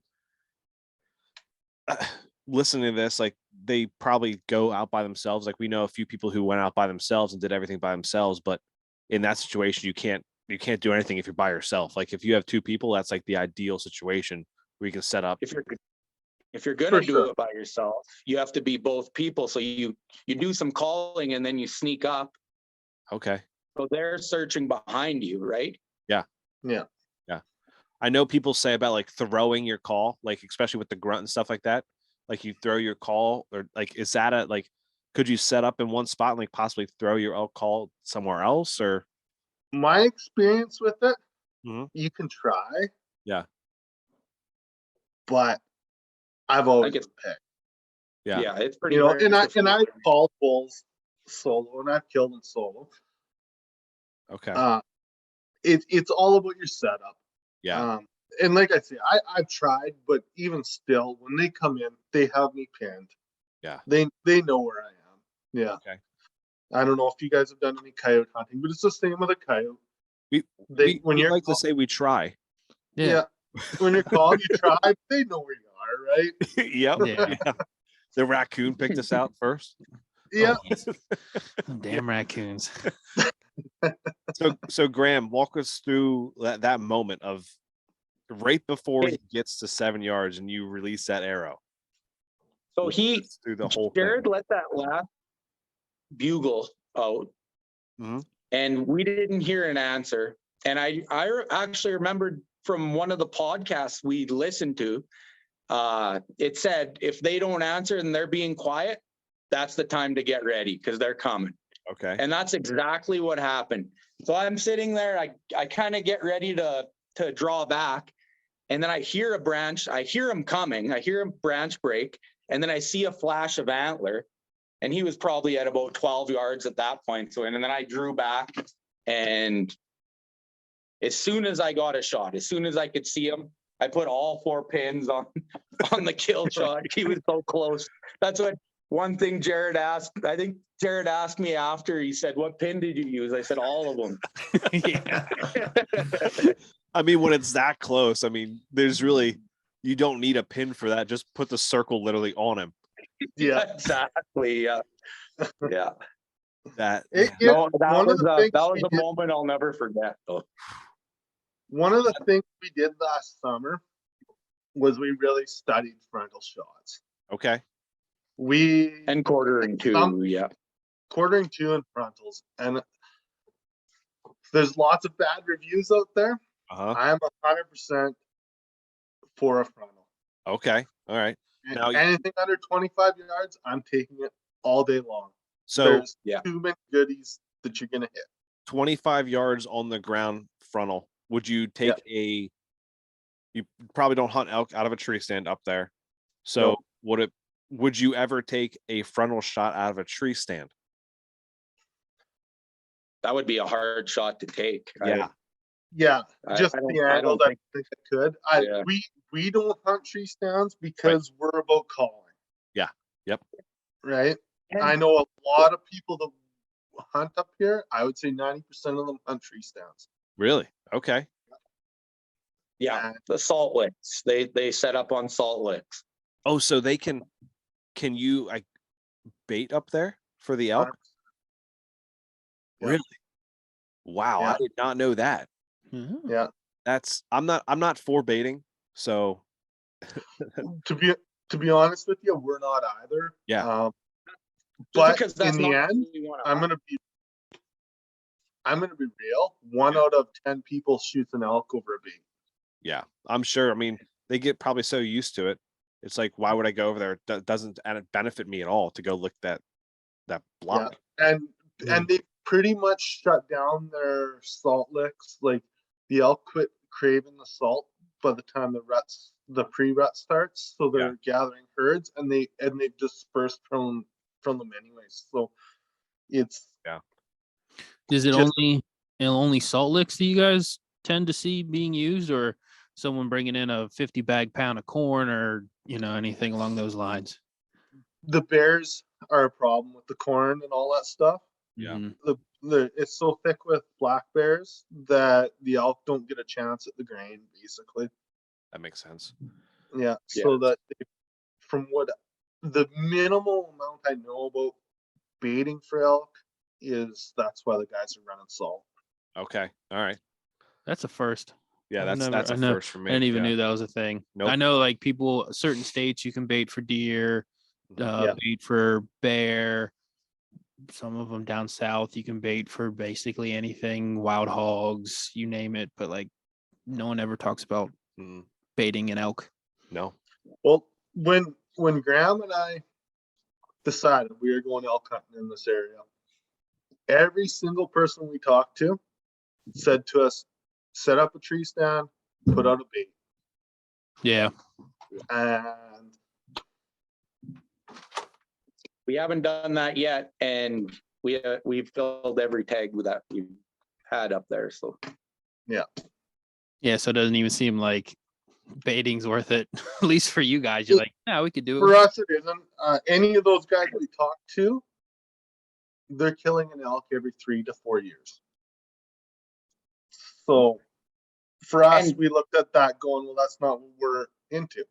listening to this, like, they probably go out by themselves. Like, we know a few people who went out by themselves and did everything by themselves, but in that situation, you can't do anything if you're by yourself. Like, if you have two people, that's like the ideal situation where you can set up. If you're gonna do it by yourself, you have to be both people. So you do some calling and then you sneak up. Okay. So they're searching behind you, right? Yeah. I know people say about, like, throwing your call, like, especially with the grunt and stuff like that. Like, you throw your call, or like, is that could you set up in one spot and like possibly throw your elk call somewhere else, or? my experience with it, Mhm. you can try. Yeah. But I've always it's- been picked. Yeah. Yeah, it's pretty You know, hard and to I find. called bulls solo and I've killed them solo. Okay. It's all about your setup. Yeah. And like I say, I've tried, but even still, when they come in, they have me pinned. Yeah. They know where I am. Yeah. Okay. I don't know if you guys have done any coyote hunting, but it's the same with a coyote. We When you're like to say we try. yeah, when you're called, you try. They know where you are, right? Yep. Yeah. Yeah. The raccoon picked us out first. Yeah. Damn raccoons. So Graham, walk us through that moment of right before he gets to 7 yards and you release that arrow. So Walk us through the whole Jared thing. let that last bugle out, Mhm. and we didn't hear an answer. And I actually remembered from one of the podcasts we listened to, it said if they don't answer and they're being quiet, that's the time to get ready because they're coming. Okay. And that's exactly what happened. So I'm sitting there, I kind of get ready to draw back. And then I hear a branch, I hear him coming, I hear a branch break, and then I see a flash of antler. And he was probably at about 12 yards at that point. So, and then I drew back, and as soon as I got a shot, as soon as I could see him, I put all 4 pins on the kill shot. He was so close. That's what one thing Jared asked. I think Jared asked me after, he said, "What pin did you use?" I said, "All of them." Yeah. I mean, when it's that close, I mean, there's really, you don't need a pin for that. Just put the circle literally on him. Yeah. Exactly. Yeah. Yeah. That No, that one was of the things a moment I'll never forget, though. one of the things we did last summer was we really studied frontal shots. okay. And quartering too. Yeah. Quartering 2 and frontals, and there's lots of bad reviews out there. Uh-huh. I am 100% for a frontal. Okay. All right. Now, Anything under 25 yards, I'm taking it all day long. so There's Yeah. too many goodies that you're gonna hit. 25 yards on the ground frontal. Would you take you probably don't hunt elk out of a tree stand up there. So Nope. would you ever take a frontal shot out of a tree stand? That would be a hard shot to take. Yeah. Yeah, I just don't- the I angle don't that think- I think I could. Yeah. We don't hunt tree stands because we're about calling. Yeah. Yep. Right. I know a lot of people that hunt up here. I would say 90% of them hunt tree stands. Really? Okay. Yeah, the salt licks. They set up on salt licks. Oh, so they can you like bait up there for the elk? Yeah. Really? Wow, I Yeah. did not know that. Mhm. Yeah. I'm not for baiting. So To be honest with you, we're not either. Yeah. But because in the end, I'm gonna be real. 1 out of 10 people shoots an elk over a bait. yeah, I'm sure. I mean, they get probably so used to it. It's like, why would I go over there? It doesn't benefit me at all to go lick that block. And they pretty much shut down their salt licks. Like the elk quit craving the salt by the time the pre-rut starts. So they're gathering herds and they've dispersed from them anyways. So it's Is it just- only salt licks that you guys tend to see being used, or someone bringing in a 50 bag pound of corn, or anything along those lines? the bears are a problem with the corn and all that stuff. Yeah. Mhm. It's so thick with black bears that the elk don't get a chance at the grain, basically. That makes sense. Yeah. So that from what the minimal amount I know about baiting for elk is, that's why the guys are running salt. Okay. All right. That's a first. Yeah, I've that's a never- first for me. I didn't even Yeah. knew that was a thing. I Nope. know like certain states you can bait for deer, Yeah. bait for bear. Some of them down south you can bait for basically anything, wild hogs, you name it. But like no one ever talks about Mm, baiting an elk. no. Well, when Graham and I decided we were going elk hunting in this area, every single person we talked to said to us, set up a tree stand, put out a bait. Yeah. And We haven't done that yet, and we've filled every tag that we've had up there. So Yeah. So it doesn't even seem like baiting's worth it. At least for you guys, you're like, yeah, we could do for it. us, it isn't. Any of those guys we talk to, they're killing an elk every 3 to 4 years. So for us, And- we looked at that going, well, that's not what we're into.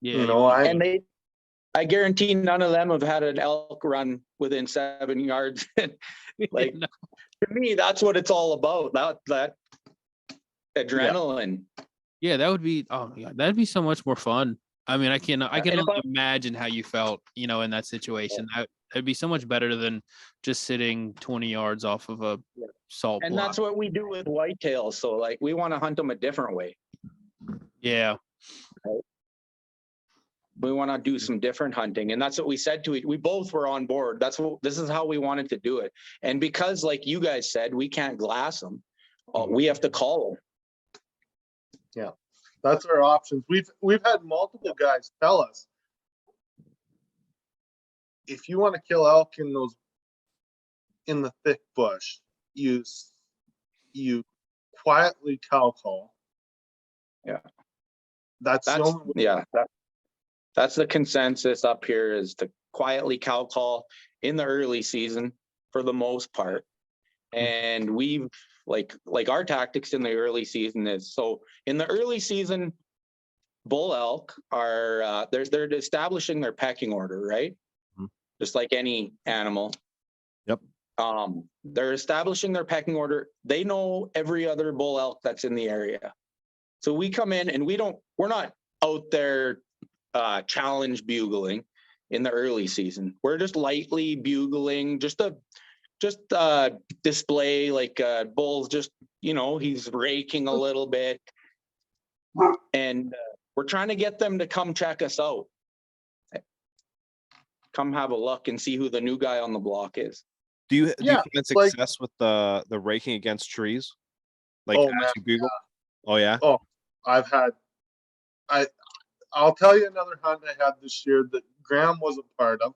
Yeah. You know, and I guarantee none of them have had an elk run within 7 yards. Like, No. to me, that's what it's all about. That adrenaline. Yeah, that would be. Oh my god, that'd be so much more fun. I mean, I can And only if imagine how you felt, in that situation. That'd be so much better than just sitting 20 yards off of a salt And block. that's what we do with whitetails. So like, we want to hunt them a different way. Yeah. We want to do some different hunting, and that's what we said to it. We both were on board. This is how we wanted to do it. And because, like you guys said, we can't glass them, we have to call them. that's our options. We've had multiple guys tell us, if you want to kill elk in the thick bush, you quietly cow call. Yeah. That's the only way. That's the consensus up here, is to quietly cow call in the early season for the most part. And we've like our tactics in the early season is, so in the early season, bull elk are they're establishing their pecking order, right? Just like any animal. Yep. They're establishing their pecking order. They know every other bull elk that's in the area. So we come in and we're not out there challenge bugling in the early season. We're just lightly bugling, just display, like bull's just, he's raking a little bit, and we're trying to get them to come check us out, come have a look and see who the new guy on the block is. Do you Yeah, find success with the raking against trees? Like, Oh, as man, you bugle? Oh yeah. Oh, I'll tell you another hunt I had this year that Graham was a part of.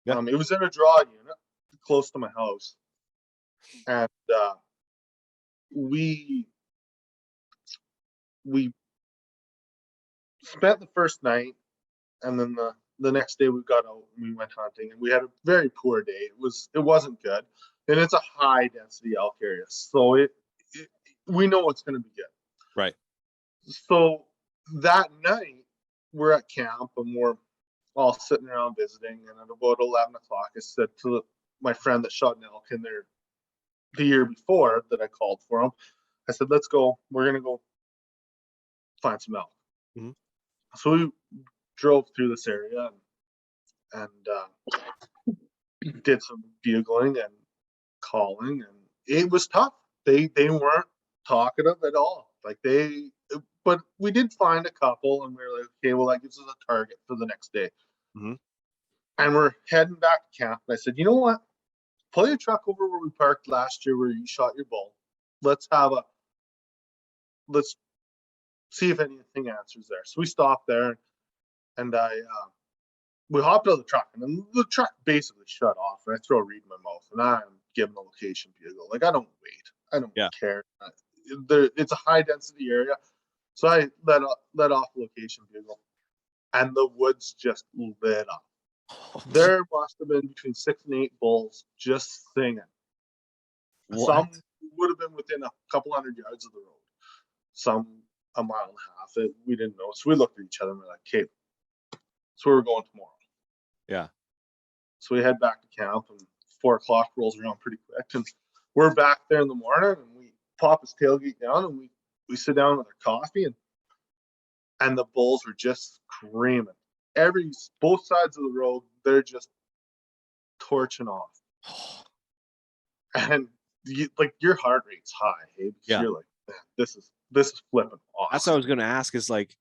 Yeah. It was in a draw unit close to my house. And we spent the first night, and then the next day we got out and we went hunting, and we had a very poor day. It wasn't good. And it's a high density elk area. So we know it's gonna be good. Right. So that night we're at camp and we're all sitting around visiting, and at about 11 o'clock I said to my friend that shot an elk in there the year before that I called for him, I said, let's go, we're gonna go find some elk. Mhm. So we drove through this area and did some bugling and calling, and it was tough. They weren't talkative at all. But we did find a couple, and we were like, okay, well, that gives us a target for the next day. Mhm. And we're heading back to camp. And I said, you know what? Pull your truck over where we parked last year where you shot your bull. Let's see if anything answers there. So we stopped there, and we hopped out of the truck, and then the truck basically shut off, and I throw a reed in my mouth, and I'm giving a location bugle. Like, I don't wait. I don't care. It's a high density area. So I let off location bugle, and the woods just lit up. There must have been between 6 and 8 bulls just singing. What? Some would have been within a couple hundred yards of the road. Some a mile and a half. We didn't know. So we looked at each other and we're like, okay, so we're going tomorrow. Yeah. So we head back to camp, and 4 o'clock rolls around pretty quick. And we're back there in the morning, and we pop his tailgate down, and we sit down with our coffee, and the bulls were just screaming. Both sides of the road, they're just torching off. And your heart rate's high, hey? Yeah. You're like, man, this is flipping awesome. That's what I was going to ask, is like,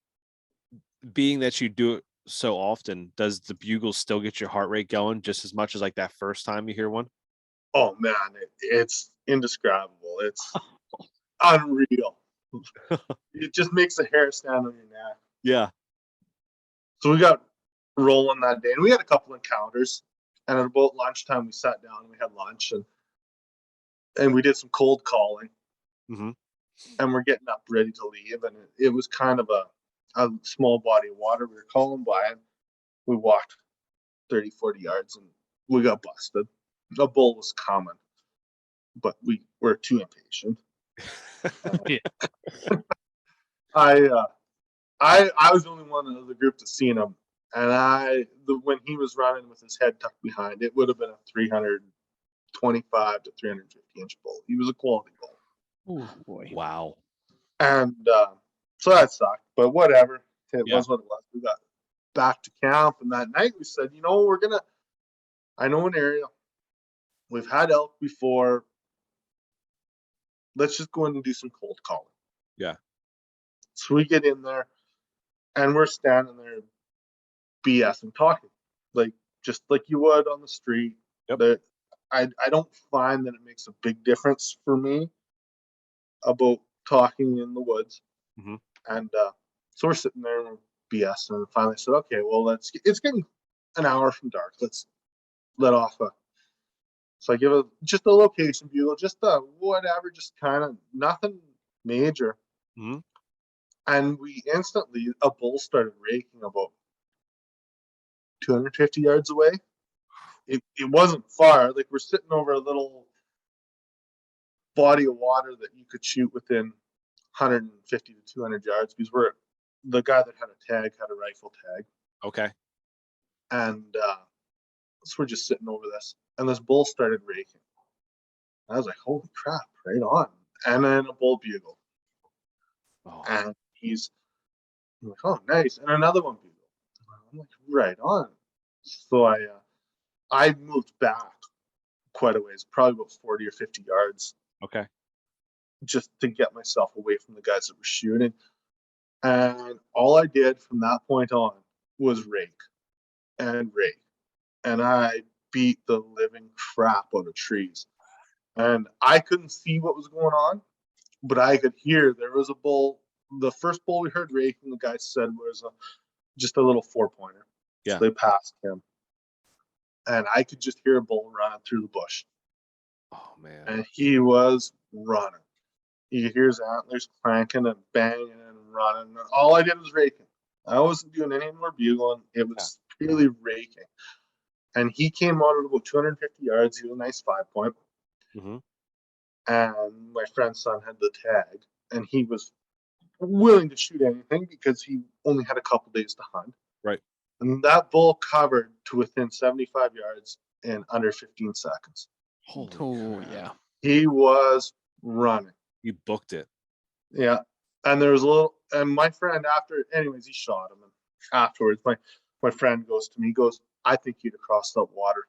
being that you do it so often, does the bugle still get your heart rate going just as much as like that first time you hear one? Oh man, it's indescribable. It's unreal. It just makes the hair stand on your neck. Yeah. So we got rolling that day, and we had a couple encounters. And at about lunchtime, we sat down and we had lunch, and we did some cold calling. Mm-hmm. And we're getting up ready to leave, and it was kind of a small body of water we were calling by, and we walked 30, 40 yards, and we got busted. A bull was coming, but we were too impatient. Yeah. I was the only one of the group to seen him, and when he was running with his head tucked behind, it would have been a 325 to 350 inch bull. He was a quality bull. Oh boy. Wow. And so that sucked, but whatever. It Yeah. was what it was. We got back to camp, and that night we said, I know an area. We've had elk before. Let's just go in and do some cold calling. Yeah. So we get in there, and we're standing there BS and talking, just like you would on the street. Yep. I don't find that it makes a big difference for me about talking in the woods. Mhm. And so we're sitting there and we're BS, and finally said, okay, well, it's getting an hour from dark. Let's let off so I give just a location bugle, just whatever, just kind of nothing major. Mhm. And we instantly, a bull started raking about 250 yards away. It wasn't far. Like, we're sitting over a little body of water that you could shoot within 150 to 200 yards, because the guy that had a tag had a rifle tag. Okay. And so we're just sitting over this, and this bull started raking. I was like, holy crap, right on. And then a bull bugle. Oh. And I'm like, oh, nice. And another one bugle. I'm like, right on. So I moved back quite a ways, probably about 40 or 50 yards, Okay. just to get myself away from the guys that were shooting. And all I did from that point on was rake. And I beat the living crap out of trees. And I couldn't see what was going on, but I could hear there was a bull. The first bull we heard raking, the guy said, was just a little 4-pointer. Yeah. So they passed him. And I could just hear a bull running through the bush. Oh man. And he was running. You could hear his antlers clanking and banging and running. And all I did was raking. I wasn't doing any more bugling. It was purely raking. And he came out at about 250 yards. He was a nice 5-point. Mhm. And my friend's son had the tag, and he was willing to shoot anything because he only had a couple days to hunt. Right. And that bull covered to within 75 yards in under 15 seconds. Holy Oh crap. yeah. He was running. You booked it. Yeah. And there was and my friend anyways, he shot him. And afterwards, my friend goes to me, I think he'd have crossed that water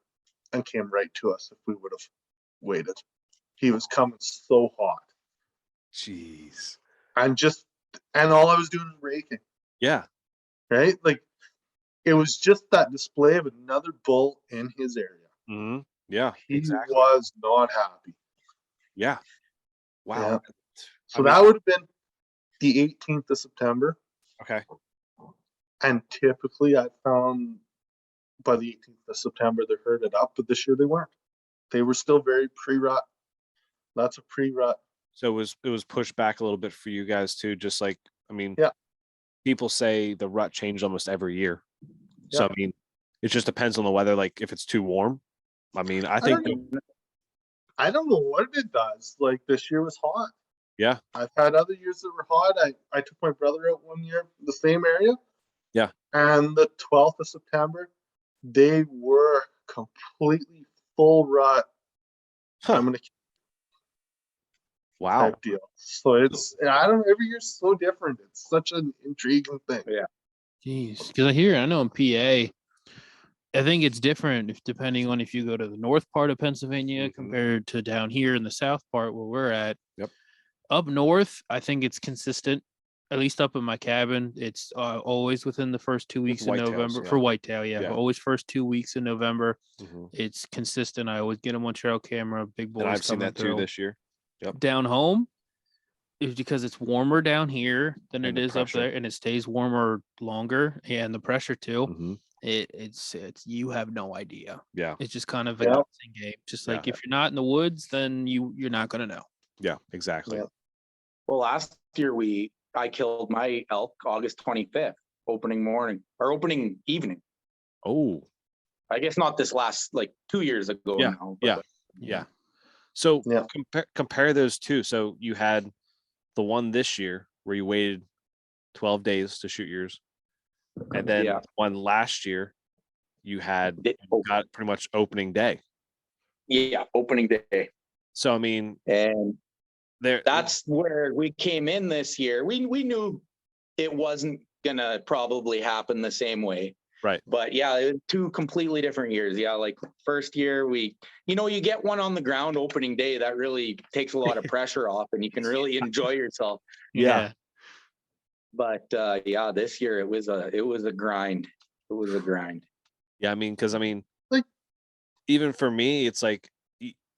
and came right to us if we would have waited. He was coming so hot. Jeez. And all I was doing was raking, Yeah. right? Like, it was just that display of another bull in his area. Mm-hmm. Yeah. He Exactly. was not happy. Yeah. Wow. Yeah. So I mean- that would have been the 18th of September. Okay. And typically I found by the 18th of September they're herded up, but this year they weren't. They were still very pre-rut. Lots of pre-rut. So it was pushed back a little bit for you guys too. Just like, I mean, Yeah. People say the rut changed almost every year. So Yeah. I mean, it just depends on the weather. Like if it's too warm, I mean, I think I don't know what it does. Like, this year was hot. Yeah. I've had other years that were hot. I took my brother out one year, the same area. Yeah. And the 12th of September, they were completely full rut. Huh. I'm gonna wow. type deal. So I don't know, every year's so different. It's such an intriguing thing. Yeah. Jeez. Because I know in PA, I think it's different depending on if you go to the north part of Pennsylvania compared to down here in the south part where we're at. Yep. Up north, I think it's consistent. at least up in my cabin, it's always within the first 2 weeks of whitetails, November yeah. for whitetail. Yeah, Yeah. always first 2 weeks in November. Mhm. It's consistent. I always get them on trail camera. Big boys And I've seen coming that too through. this year. Yep. Down home is because it's warmer down here than And it the is up pressure. there, and it stays warmer longer. And the pressure too. Mhm. It's you have no idea. Yeah. It's just kind of a Yeah. guessing game. Just like Yeah. if you're not in the woods, then you're not gonna know. Yeah, exactly. Yeah. Well, last year I killed my elk August 25th, opening morning or opening evening. Oh, I guess not this last, like 2 years ago Yeah, now. yeah. yeah. So Yeah. compare those two. So you had the one this year where you waited 12 days to shoot yours. And then Yeah. one last year you had Did- got pretty much opening day. Yeah, opening day. So I mean, And there that's where we came in this year. We knew it wasn't gonna probably happen the same way. Right. But yeah, it was 2 completely different years. Yeah, like first year you get one on the ground opening day, that really takes a lot of pressure off and you can really enjoy yourself. Yeah. But yeah, this year it was a grind. It was a grind. Yeah, I mean, because Like- even for me, it's like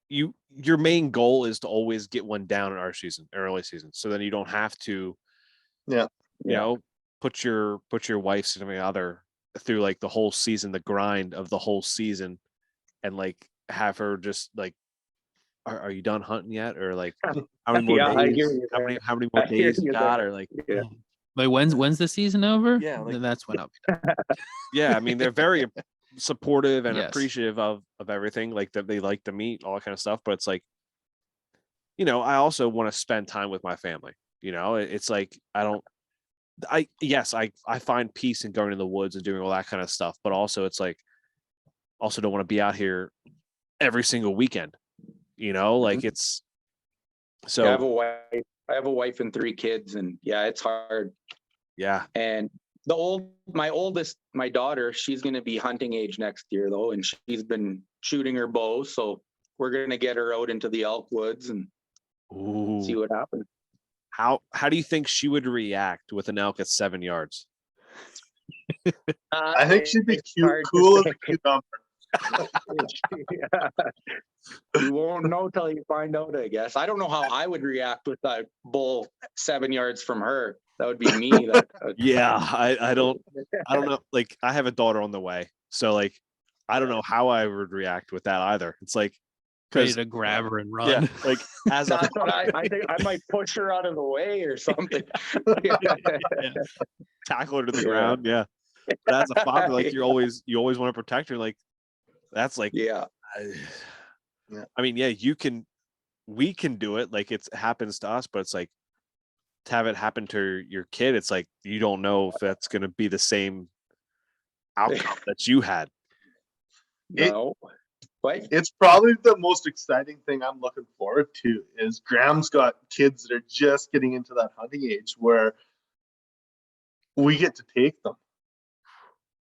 your main goal is to always get one down in our season, early season, so then you don't have to, Yeah. you know, put your wife's significant other through like the whole season, the grind of the whole season, and like have her just like, are you done hunting yet, or like how many more Yeah, I days? hear you How there. many more I hear days you you got, there. or like Yeah. But when's the season over? Yeah, like- Then that's when I'll be done. yeah, I mean, they're very supportive and Yes. appreciative of everything, like that they like to meet, all that kind of stuff. But it's like, I also want to spend time with my family. It's like I find peace in going to the woods and doing all that kind of stuff. But also it's like, also don't want to be out here every single weekend. Like it's so. I have a wife and 3 kids, and yeah, it's hard. Yeah. And my oldest, my daughter, she's going to be hunting age next year though, and she's been shooting her bow, so we're going to get her out into the elk woods and Ooh. see what happens. How do you think she would react with an elk at 7 yards? I think she'd be It's hard to cool as say. a cucumber. Yeah. You won't know till you find out, I guess. I don't know how I would react with that bull 7 yards from her. That would be me. Yeah, I don't know. Like, I have a daughter on the way, so like I don't know how I would react with that either. It's like, Ready because to grab her and run. yeah, like as a That's what I think. I might push her out of the way or something. tackle her to the Yeah. ground, yeah. But as a father, like you Yeah. always want to protect her. Like that's like, Yeah. Yeah. I mean, yeah, we can do it. Like it happens to us, but it's like to have it happen to your kid. It's like you don't know if that's going to be the same outcome that you had. No. But It's probably the most exciting thing I'm looking forward to is Graham's got kids that are just getting into that hunting age where we get to take them.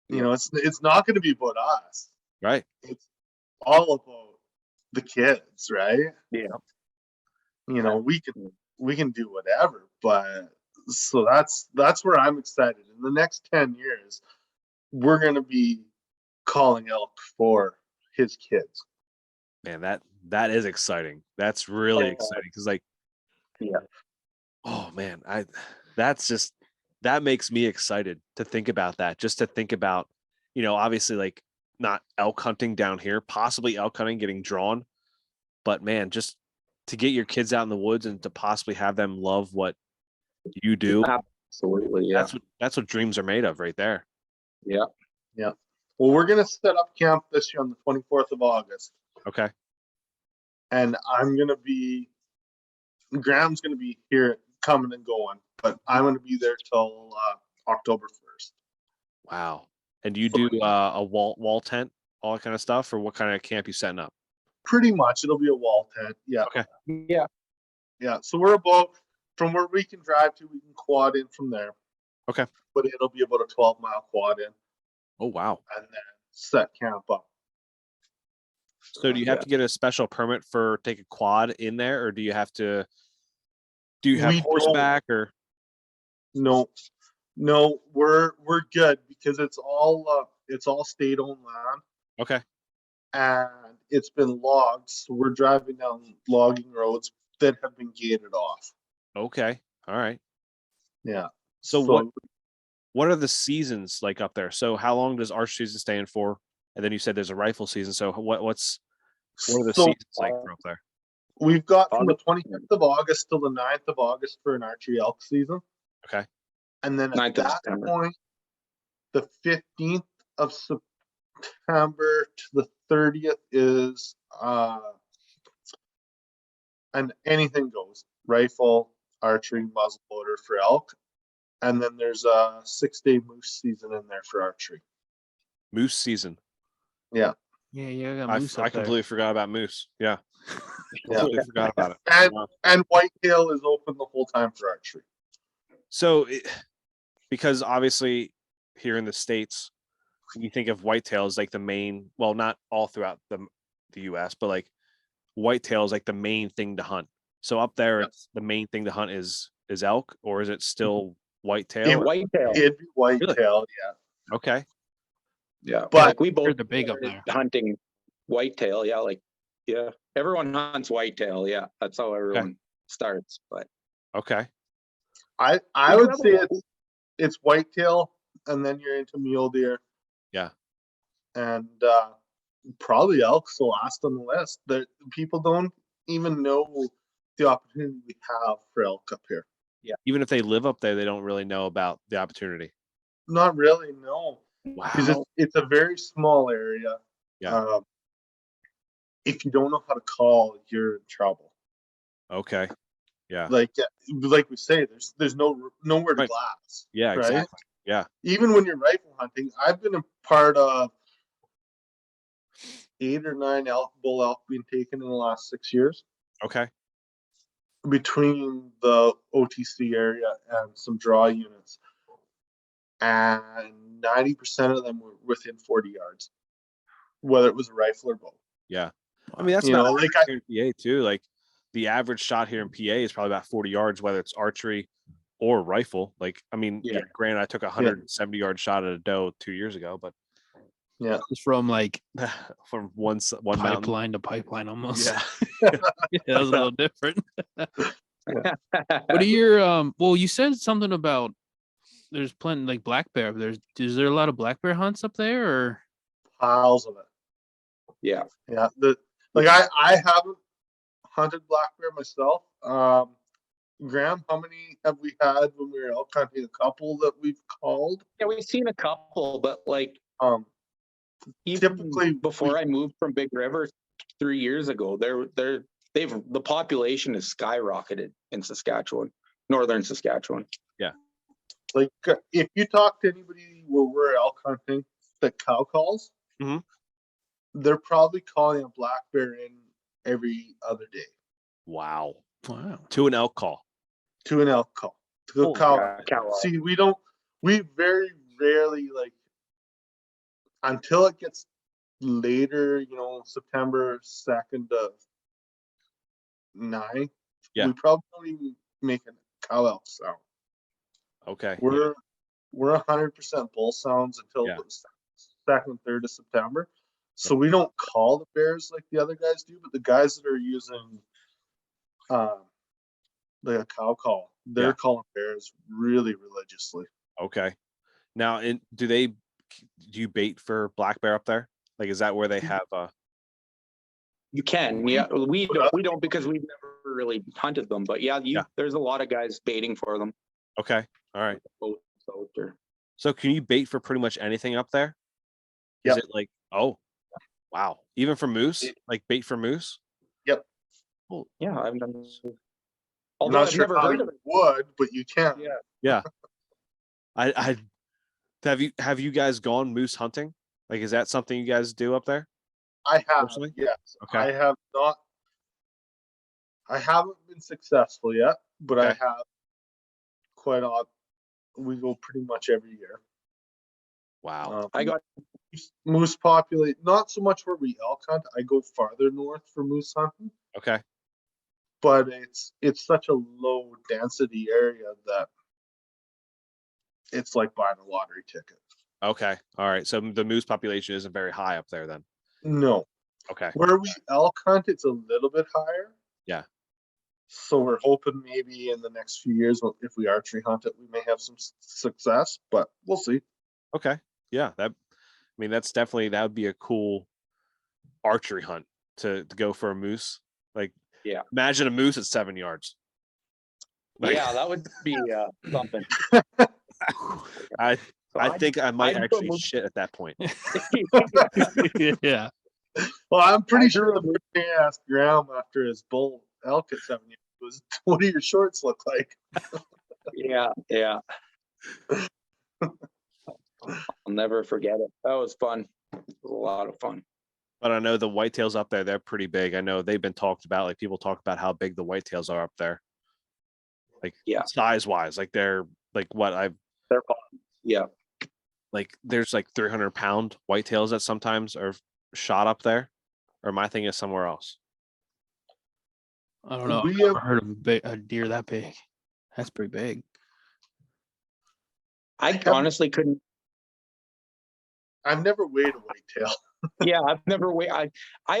It's not going to be about us. Right. It's all about the kids, right? yeah. We can do whatever, but so that's where I'm excited. In the next 10 years, we're going to be calling elk for his kids. Man, that is exciting. That's really Oh. exciting because like, Yeah. oh man, that makes me excited to think about that. Just to think about, obviously like not elk hunting down here, possibly elk hunting getting drawn, but man, just to get your kids out in the woods and to possibly have them love what you do. Absolutely. Yeah. That's what dreams are made of right there. Yeah. Well, we're going to set up camp this year on the 24th of August. Okay. And Graham's going to be here coming and going, but I'm going to be there till October 1st. Wow. And do you do a wall tent, all that kind of stuff, or what kind of camp you setting up? Pretty much. It'll be a wall tent. Yeah. Okay. Yeah. Yeah. So we're about, from where we can drive to, we can quad in from there. Okay. But it'll be about a 12-mile quad in Oh, wow. and then set camp up. So do you have to get a special permit for take a quad in there, or do you have We don't. horseback or? No, no, we're good because it's all state-owned land Okay. and it's been logged. So we're driving down logging roads that have been gated off. Okay. All right. Yeah. So what are the seasons like up there? So how long does archery season stay in for? And then you said there's a rifle season. So what are the So, seasons like for up there? we've got from the 25th of August till the 9th of August for an archery elk season. Okay. And then at 9th of that September. point, the 15th of September to the 30th is and anything goes. Rifle, archery, muzzleloader for elk. And then there's a 6-day moose season in there for archery. Moose season. Yeah. Yeah, you got I moose up there. completely forgot about moose. Yeah. Yeah. Completely forgot about it. And Wow. and whitetail is open the whole time for archery. So because obviously here in the States, you think of whitetail as like the main, well, not all throughout the US, but like whitetail is like the main thing to hunt. So up there, Yep. it's the main thing to hunt is elk, or is it still whitetail? It- Whitetail. It'd be whitetail, yeah. Okay. Yeah, But- like we both They're big up there. hunting whitetail. Yeah, like everyone hunts whitetail. Yeah, that's how everyone starts. But Okay. I We would have say a- it's whitetail, and then you're into mule deer. Yeah. And probably elk's the last on the list. That people don't even know the opportunity we have for elk up here. Even if they live up there, they don't really know about the opportunity. Not really, no, because Wow. it's a very small area. Yeah. If you don't know how to call, you're in trouble. Okay. Yeah. Like we say, there's nowhere to Right. glass. Yeah, right? exactly. Yeah. Even when you're rifle hunting, I've been a part of 8 or 9 bull elk being taken in the last 6 years Okay. between the OTC area and some draw units, and 90% of them were within 40 yards, whether it was a rifle or bow. Yeah. I mean, that's You about know, like here in PA too. Like the average shot here in PA is probably about 40 yards, whether it's archery or rifle. Like, I mean, Yeah. granted, I took a 170-yard shot at a doe 2 years ago, but yeah, It's from like from one mountain. pipeline to pipeline almost. Yeah. Yeah, that was a little different. What are your well, you said something about there's plenty like black bear. Is there a lot of black bear hunts up there or piles of it. yeah, Yeah, I haven't hunted black bear myself. Graham, how many have we had when we were elk hunting? A couple that we've called. we've seen a couple, but like Um, even Typically, before I moved from Big River 3 years ago, the population has skyrocketed in Saskatchewan, northern Saskatchewan. like if you talk to anybody where we're elk hunting that cow calls, Mhm. they're probably calling a black bear in every other day Wow. wow. To an elk call. to an elk call. To a Holy cow. Yeah, cow. See, we very rarely, like, until it gets later, September 2nd to 9th, Yeah. we probably don't even make a cow elk sound. Okay. We're 100% bull sounds until Yeah. the 2nd, 3rd of September. So we don't call the bears like the other guys do, but the guys that are using like a cow call, they're Yeah. calling bears really religiously. Okay. Now, do you bait for black bear up there? Like, is that where they have You can, yeah. We don't because we've never really hunted them, but yeah, there's a lot of guys baiting for them. okay. All right. Boats out there. So can you bait for pretty much anything up there? Is Yep. it like, oh, wow. Even for moose? It- Like bait for moose? Yeah, I've done. I'm Although not I've sure never how heard you of it. would, but you can. Yeah. Yeah. I have you guys gone moose hunting? Like, is that something you guys do up there? I have, Personally? yes. Okay. I have not. I haven't been successful yet, but I Okay. have quite odd. We go pretty much every year. Wow. I got moose populate, not so much where we elk hunt. I go farther north for moose hunting, Okay. but it's such a low density area that it's like buying a lottery ticket. Okay. All right. So the moose population isn't very high up there then. No, Okay. where we elk hunt, it's a little bit higher. Yeah. So we're hoping maybe in the next few years, if we archery hunt it, we may have some success, but we'll see. Okay. Yeah. That, I mean, that's definitely, that would be a cool archery hunt to go for a moose. Like, Yeah. imagine a moose at 7 yards. Like, Yeah, that would be something. I think I might I'd actually put- shit at that point. Yeah. Well, I'm pretty I sure grew the first thing I asked Graham after his bull elk at 7 years was, "What do your shorts look like?" Yeah, yeah. I'll never forget it. That was fun. It was a lot of fun. But I know the whitetails up there, they're pretty big. I know they've been talked about, like people talk about how big the whitetails are up there. Like Yeah. size wise, like they're like what I've They're fun. Yeah. like there's like 300-pound whitetails that sometimes are shot up there, or my thing is somewhere else. I don't know. We I've have- never heard of a deer that big. That's pretty big. I honestly couldn't. I've never weighed a whitetail. Yeah, I've never I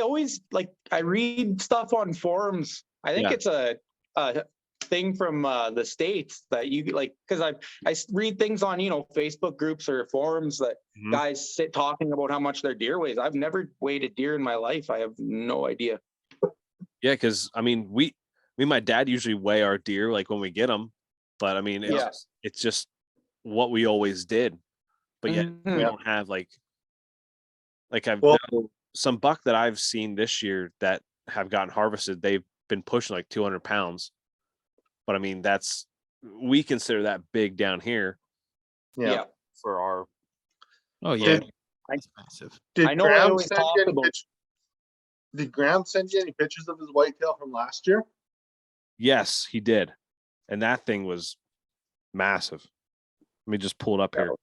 always like I read stuff on forums. I think Yeah. it's a thing from the States that you like, because I read things on, you know, Facebook groups or forums that Mhm. guys sit talking about how much their deer weighs. I've never weighed a deer in my life. I have no idea. Yeah, because I mean, me and my dad usually weigh our deer like when we get them, but I mean, Yeah. it's just what we always did. But yet we Mhm. don't have like I've Well- known some buck that I've seen this year that have gotten harvested. They've been pushing like 200 pounds, but I mean, we consider that big down here Yeah. for our. Oh yeah. Did- It's massive. Did I know I Graham always send you talk any about- pictures? Did Graham send you any pictures of his whitetail from last year? Yes, he did, and that thing was massive. Let me just pull it up here.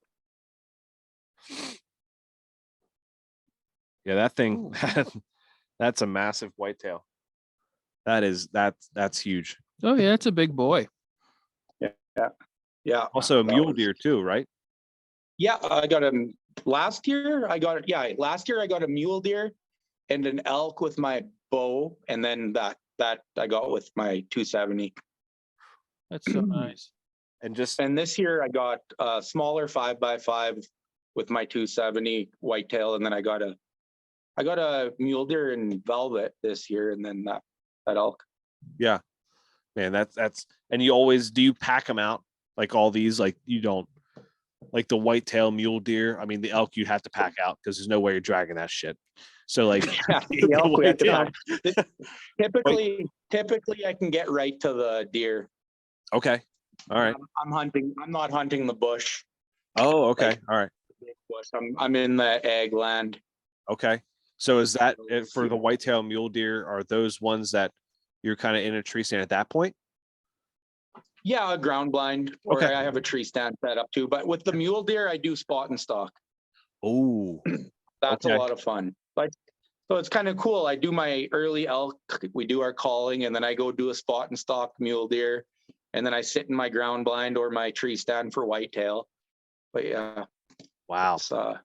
Yeah, that thing, that's a massive whitetail. That's huge. Oh yeah, it's a big boy. Yeah. Also a That mule was- deer too, right? Yeah, I got him last year. Last year I got a mule deer and an elk with my bow, and then that I got with my 270. That's so nice. And just And this year I got a smaller 5x5 with my 270 whitetail, and then I got a mule deer in velvet this year, and then that elk. yeah, man, that's and do you pack them out like all these? Like you don't like the whitetail mule deer. I mean, the elk you'd have to pack out because there's no way you're dragging that shit. So like Yeah, the elk we had to whitetail. pack. Typically I can get right to the deer. Okay. All right. I'm not hunting the bush. Oh, okay. Like- All right. Big bush. I'm in the ag land. Okay. So is that it for the whitetail mule deer? Are those ones that you're kind of in a tree stand at that point? Yeah, a ground blind, or Okay. I have a tree stand set up too. But with the mule deer, I do spot and stalk. Oh, That's Okay. a lot of fun. But so it's kind of cool. I do my early elk, we do our calling, and then I go do a spot and stalk mule deer, and then I sit in my ground blind or my tree stand for whitetail. But yeah, wow. it's a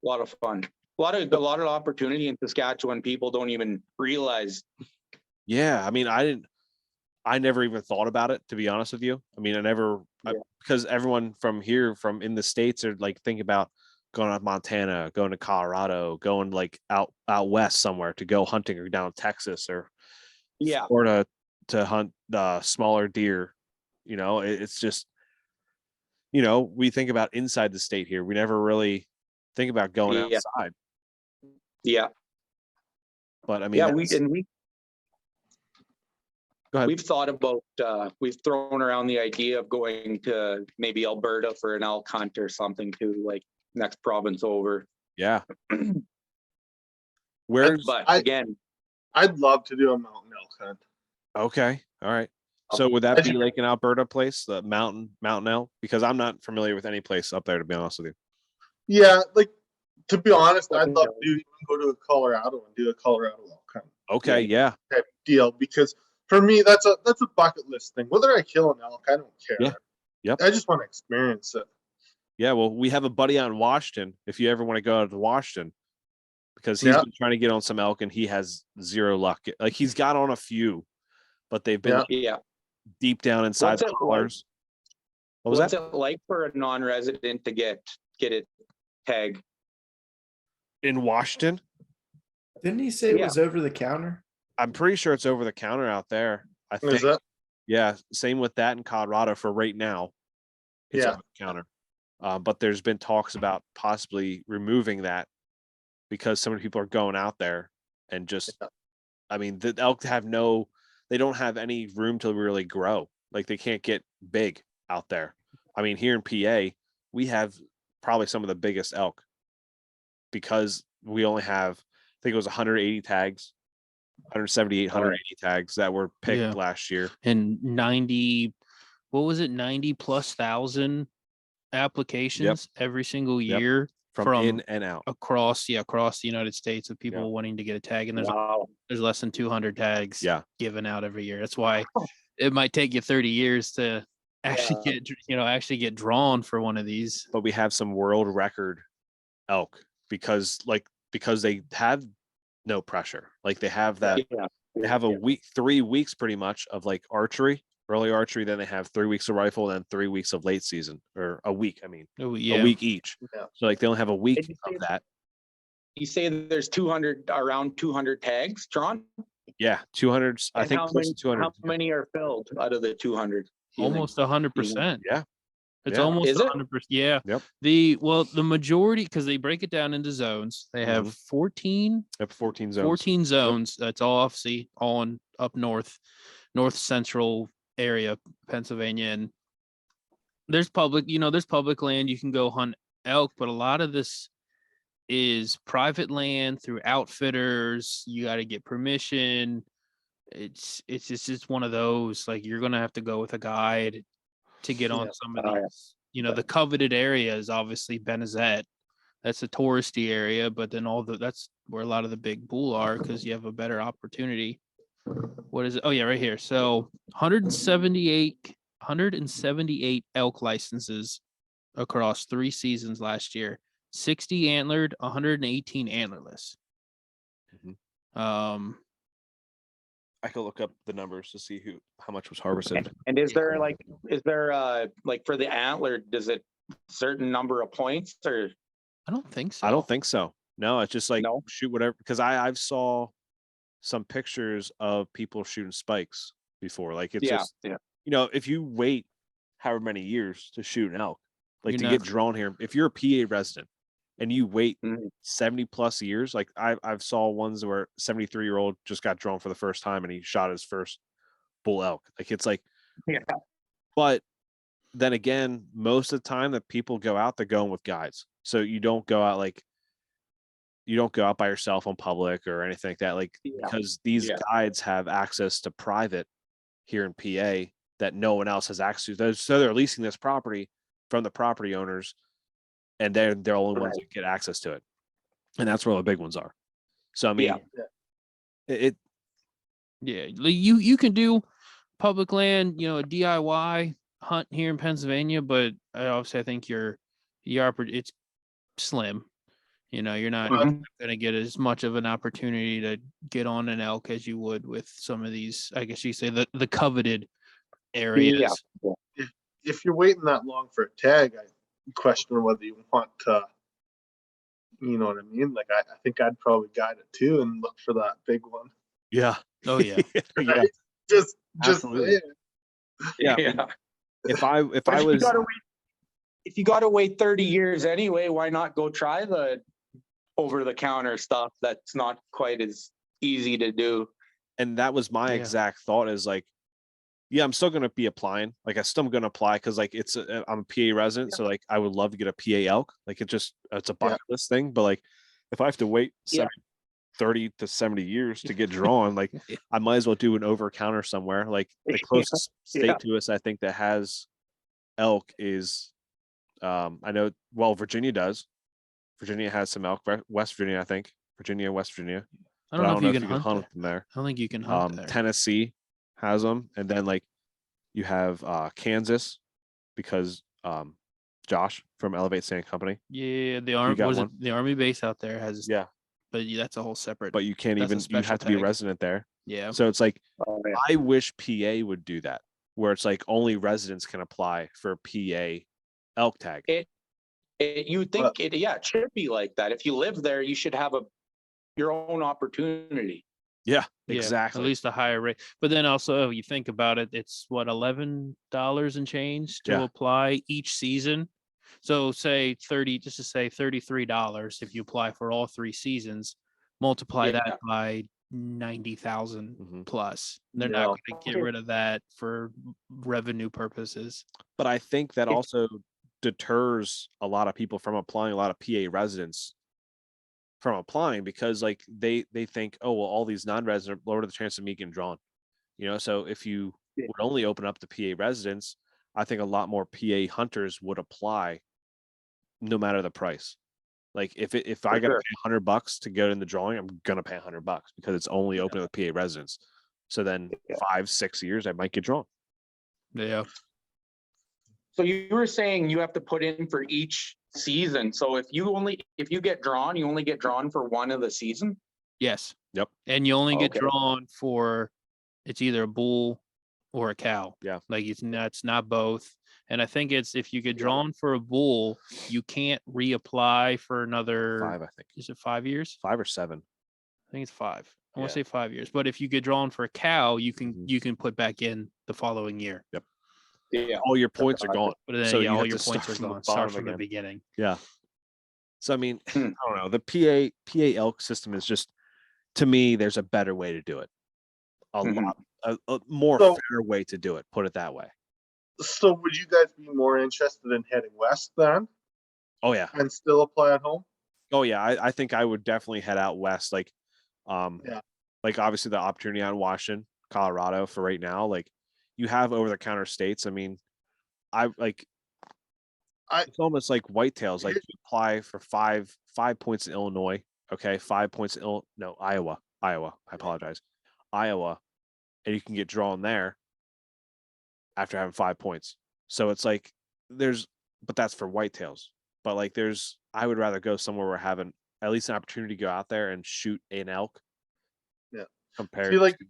lot of fun. A lot of opportunity in Saskatchewan. People don't even realize. Yeah. I mean, I never even thought about it, to be honest with you. I mean, because everyone from here, from in the States, are like thinking about going out to Montana, going to Colorado, going like out west somewhere to go hunting, or down Texas or Yeah, Florida to hunt smaller deer. You know, it's just, you know, we think about inside the state here. We never really think about going Yeah. outside. yeah, But I mean, yeah. that's- Go ahead. We've thought about, we've thrown around the idea of going to maybe Alberta for an elk hunt or something too, like next province over. yeah. Where's But I- again, I'd love to do a mountain elk hunt. okay? All right. So would that I be should- like an Alberta place, the mountain elk? Because I'm not familiar with any place up there, to be honest with you. Yeah, like to be honest, I'd love to even go to Colorado and do a Colorado elk hunt Okay, yeah, type deal, because for me that's a bucket list thing. Whether I kill an elk, I don't care. Yeah. Yep. I just want to experience it. Yeah, well, we have a buddy out in Washington. If you ever want to go out to Washington, because he's Yeah. been trying to get on some elk and he has zero luck. Like he's got on a few, but they've been Yeah. like, Yeah. deep down inside What's the it like? collars. What was What's that? it like for a non-resident to get it tagged? In Washington? Didn't he say it Yeah. was over the counter? I'm pretty sure it's over the counter out there. I Is think. that? Yeah, same with that in Colorado for right now. It's Yeah. over the counter. But there's been talks about possibly removing that because so many people are going out there and just, Yeah. I mean, the elk they don't have any room to really grow. Like they can't get big out there. I mean, here in PA, we have probably some of the biggest elk because we only have, I think it was 180 tags, 178, 180 tags that were picked Yeah. last year. And 90, what was it? 90,000+ applications every single Yep. year From in and out. across the United States of people wanting to get a tag. And Wow. there's less than 200 tags Yeah. given out every year. That's why it might take you 30 years to actually get drawn for one of these. But we have some world record elk because they have no pressure. Like they have that, Yeah. they have a week, 3 weeks pretty much of like early archery. Then they have 3 weeks of rifle, then 3 weeks of late season, or a week. I mean, Oh, a yeah. week each. Yeah. So like they only have a week Did you say of that. You say that there's around 200 tags drawn? Yeah, 200. I And think how close many, to 200. how many are filled out of the 200? do you think? Almost 100%. Yeah. It's Yeah. almost Is it? 100%. Yeah. Yep. The majority, because they break it down into zones. They have 14 Yep, 14 zones. 14 zones. That's all obviously all in up north central area, Pennsylvania. And there's public land. You can go hunt elk, but a lot of this is private land through outfitters. You got to get permission. It's just one of those, like, you're gonna have to go with a guide to get on some of Oh, yeah. these. The coveted area is obviously Benazet. That's a touristy area, but then that's where a lot of the big bull are, because you have a better opportunity. What is it? Oh yeah, right here. So 178 elk licenses across 3 seasons last year. 60 antlered, 118 antlerless. Mhm. I could look up the numbers to see how much was harvested. And is there like for the antler, does it certain number of points or? I don't think so. I don't think so. No, it's just like No? shoot whatever. Because I've saw some pictures of people shooting spikes before. Like it's just, if you wait however many years to shoot an elk, like You're to not- get drawn here, if you're a PA resident and you wait Mhm. 70+ years, like I've saw ones where 73-year-old just got drawn for the first time and he shot his first bull elk. Like it's like, Yeah. but then again, most of the time that people go out, they're going with guides. So you don't go out by yourself on public or anything like that. Like, because these guides have access to private here in PA that no one else has access to. So they're leasing this property from the property owners, and they're the only ones that get access to it. And that's where the big ones are. So I mean, you can do public land, a DIY hunt here in Pennsylvania, but obviously I think it's slim. You're not going to get as much of an opportunity to get on an elk as you would with some of these, I guess you say, the coveted areas. Yeah. If you're waiting that long for a tag, I question whether you want to, you know what I mean? Like, I think I'd probably guide it too and look for that big one. yeah. Oh yeah. Yeah. Just Absolutely. saying. Yeah. If I was, if you got to wait 30 years anyway, why not go try the over-the-counter stuff that's not quite as easy to do? and that was my exact thought, is like, yeah, I'm still going to be applying. Like I still going to apply because like I'm a PA resident. So like I would love to get a PA elk. Like it's a bucket list thing. But like if I have to wait 30 to 70 years to get drawn, like I might as well do an over counter somewhere. Like the closest state to us, I think, that has elk is, I know, well, Virginia does. Virginia has some elk. West Virginia, I think. Virginia, West Virginia. I don't know if you can hunt them there. I don't think you can hunt there. Tennessee has them, and then like you have Kansas, because Josh from Elevate Sand Company. Yeah, the got was one? it the army base out there has, Yeah, but that's a whole separate. but you can't That's a even. You special have to be tag. resident there. Yeah, So it's like Oh, yeah. I wish PA would do that, where it's like only residents can apply for PA elk tag. You think it should be like that. If you live there, you should have your own opportunity. Yeah, yeah, exactly. At least a higher rate. But then also, you think about it, it's what, $11 and change to Yeah. apply each season. So say 30, just to say $33 if you apply for all 3 seasons. Multiply Yeah. that by 90,000 Mhm. plus. They're Yeah. not going to get rid of that for revenue purposes. But I think that If- also deters a lot of people from applying, a lot of PA residents from applying, because like they think, oh well, all these non-resident lower the chance of me getting drawn. So if you Yeah. would only open up to PA residents, I think a lot more PA hunters would apply no matter the price. Like if I For gotta sure. pay $100 to get in the drawing, I'm gonna pay $100 because it's only Yeah. open with PA residents. So then Yeah. 5-6 years I might get drawn. Yeah. So you were saying you have to put in for each season. So if you get drawn, you only get drawn for one of the season. Yes. Yep. And you only get Okay. drawn for, it's either a bull or a cow. Yeah. Like it's not both. And I think it's, if you get Yeah. drawn for a bull, you can't reapply for another, 5, I think. is it 5 years? 5 or 7. I think it's 5. I want Yeah. to say 5 years. But if you get drawn for a cow, you can Mhm. put back in the following year. Yeah. All your points are gone. But then So you all have your to points start are from the gone. Start bottom from the again. beginning. Yeah. So I mean, I Hmm. don't know. The PA elk system is just, to me, there's a better way to do it. Mhm. A more So- fair way to do it. Put it that way. So would you guys be more interested in heading west then Oh yeah. and still apply at home? Oh yeah. I think I would definitely head out west. Like, Yeah. like obviously the opportunity out in Washington, Colorado for right now. Like you have over the counter states. I mean, it's almost like whitetails. Like you apply for five points in Illinois. Okay, 5 points in Iowa. I apologize. Iowa, and you can get drawn there after having 5 points. So it's like but that's for whitetails. But like I would rather go somewhere where having at least an opportunity to go out there and shoot an elk. Yeah. Compared See, like, to,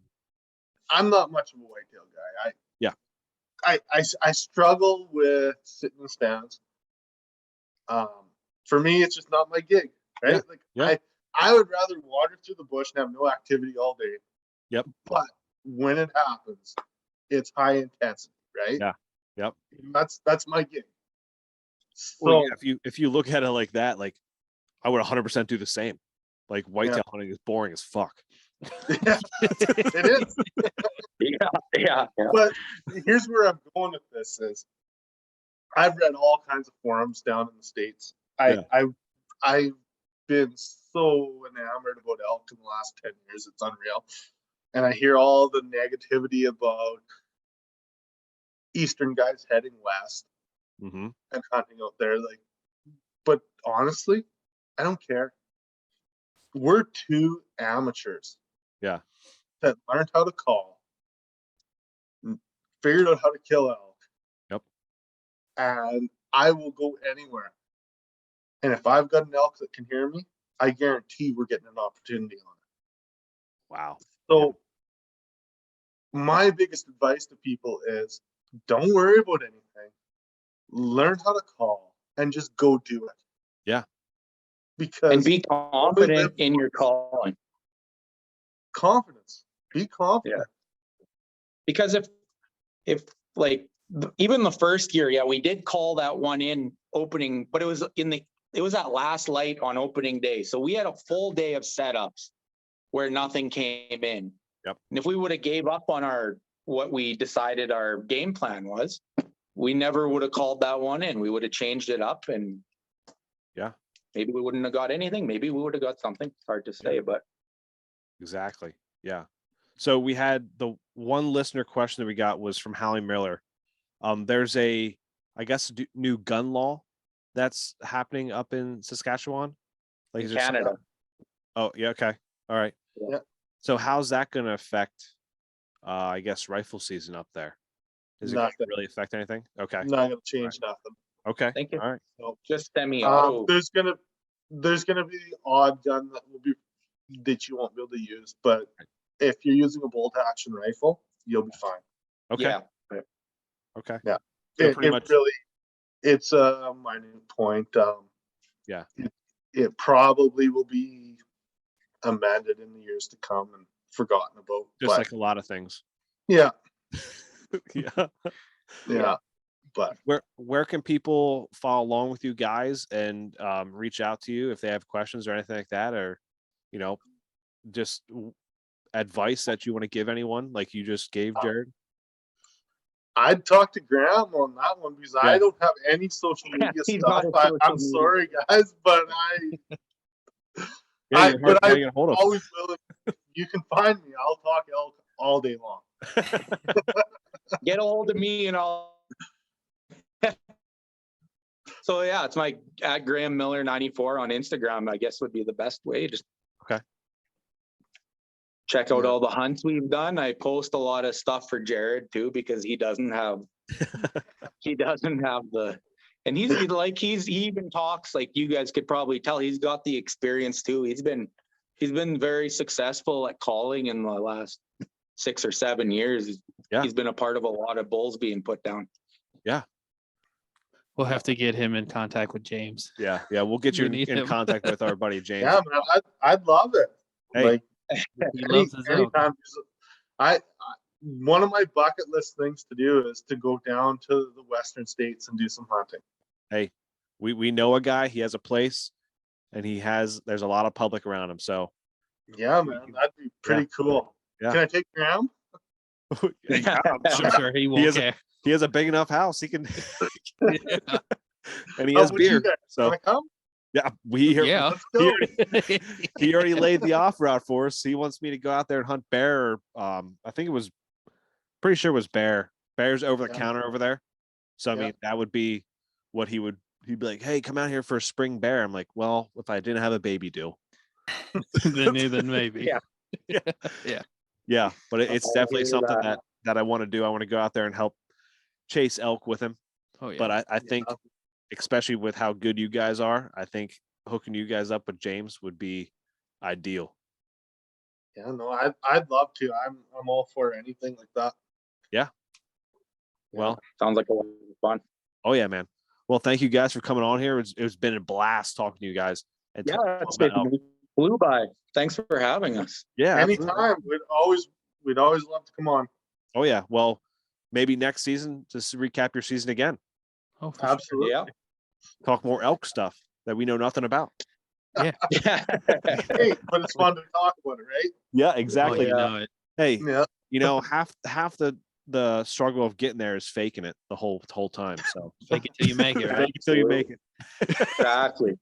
I'm not much of a whitetail guy. Yeah. I struggle with sitting in stands. For me, it's just not my gig, right? Yeah, Like yeah. I would rather wander through the bush and have no activity all day. Yep. But when it happens, it's high intensity, right? Yeah. Yep. That's my gig. So Well, yeah, if you look at it like that, like I would 100% do the same. Like whitetail hunting is boring as fuck. yeah, it is. Yeah. But here's where I'm going with this is I've read all kinds of forums down in the States. I've been so enamored about elk in the last 10 years, it's unreal. And I hear all the negativity about Eastern guys heading west Mm-hmm. and hunting out there. Like, but honestly, I don't care. We're two amateurs. Yeah. That learned how to call, figured out how to kill elk. Yep. And I will go anywhere. And if I've got an elk that can hear me, I guarantee we're getting an opportunity on it. Wow. So my biggest advice to people is don't worry about anything. Learn how to call and just go do it. Yeah. Because And be confident in your calling. confidence. Be confident. Because if like even the first year, yeah, we did call that one in opening, but it was that last light on opening day. So we had a full day of setups where nothing came in. Yep. And if we would have gave up on what we decided our game plan was, we never would have called that one in. We would have changed it up and Yeah. maybe we wouldn't have got anything. Maybe we would have got something. It's hard to say, but Exactly. Yeah. So we had the one listener question that we got was from Hallie Miller. There's I guess, new gun law that's happening up in Saskatchewan. Like in is there some- Canada. Oh yeah. Okay. All right. Yeah. So how's that going to affect, I guess, rifle season up there? Is it going to Nothing. really affect anything? Okay. Not gonna change nothing. Okay. Thank you. All right. Just semi-auto. There's gonna be the odd gun that you won't be able to use, but if you're using a bolt action rifle, you'll be fine. Okay. Yeah. Okay. Yeah. So pretty much. It's a minor point. Yeah. It probably will be amended in the years to come and forgotten about. Just but like a lot of things. yeah, Yeah. But Where can people follow along with you guys and reach out to you if they have questions or anything like that, or just advice that you want to give anyone like you just gave Jared? I'd talk to Graham on that one because I don't have any social media He's stuff. not a social I'm media. sorry, guys, but Yeah, you're hard I'm to get a hold of. always willing. You can find me. I'll talk elk all day long. Get a hold of me and I'll. So yeah, it's my at Graham Miller 94 on Instagram, I guess would be the best way. Just Okay. check out all the hunts we've done. I post a lot of stuff for Jared too, because he doesn't have the, and he even talks like you guys could probably tell he's got the experience too. He's been very successful at calling in the last 6 or 7 years. Yeah. He's been a part of a lot of bulls being put down. Yeah. We'll have to get him in contact with James. Yeah. We'll get you We need in him. contact with our buddy James. Yeah, man, I'd love it. Hey. Like He loves his elk. anytime. I one of my bucket list things to do is to go down to the western states and do some hunting. Hey, we know a guy. He has a place, and there's a lot of public around him. So Yeah, man, that'd be pretty cool. Yeah. Can I take Graham? I'm sure he won't care. He has a big enough house. He can, Yeah. and he How has would you beer. guys? So Wanna come? yeah, Yeah. Let's go. he already laid the off route for us. He wants me to go out there and hunt bear. Or, I think it was pretty sure it was bear. Bear's over the counter over there. So I mean, that would be what he'd be like, hey, come out here for a spring bear. I'm like, well, if I didn't have a baby do. then maybe. Yeah. Yeah, but it's definitely hear something that. that I want to do. I want to go out there and help chase elk with him. Oh yeah. But I think, especially with how good you guys are, I think hooking you guys up with James would be ideal. Yeah, no, I'd love to. I'm all for anything like that. Yeah. Well, Sounds like a lot of fun. oh yeah, man. Well, thank you guys for coming on here. It's been a blast talking to you guys. And Yeah, talking it's about elk. flew by. Thanks for having us. Yeah, absolutely. Anytime. We'd always love to come on. Oh yeah. Well, maybe next season, just recap your season again. Oh, for sure. Absolutely. Yeah. Talk more elk stuff that we know nothing about. Yeah. Hey, but it's fun to talk about it, right? Yeah, Oh, exactly. you know it. Hey, Yeah. half the struggle of getting there is faking it the whole time. So Fake it till you make it, right? fake it till you make it. Exactly.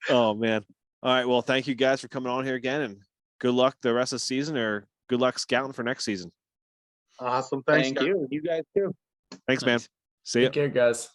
Oh man. All right. Well, thank you guys for coming on here again, and good luck the rest of the season, or good luck scouting for next season. Awesome. Thanks, Thank guys. you. You guys too. Thanks, man. Nice. See ya. Take care, guys.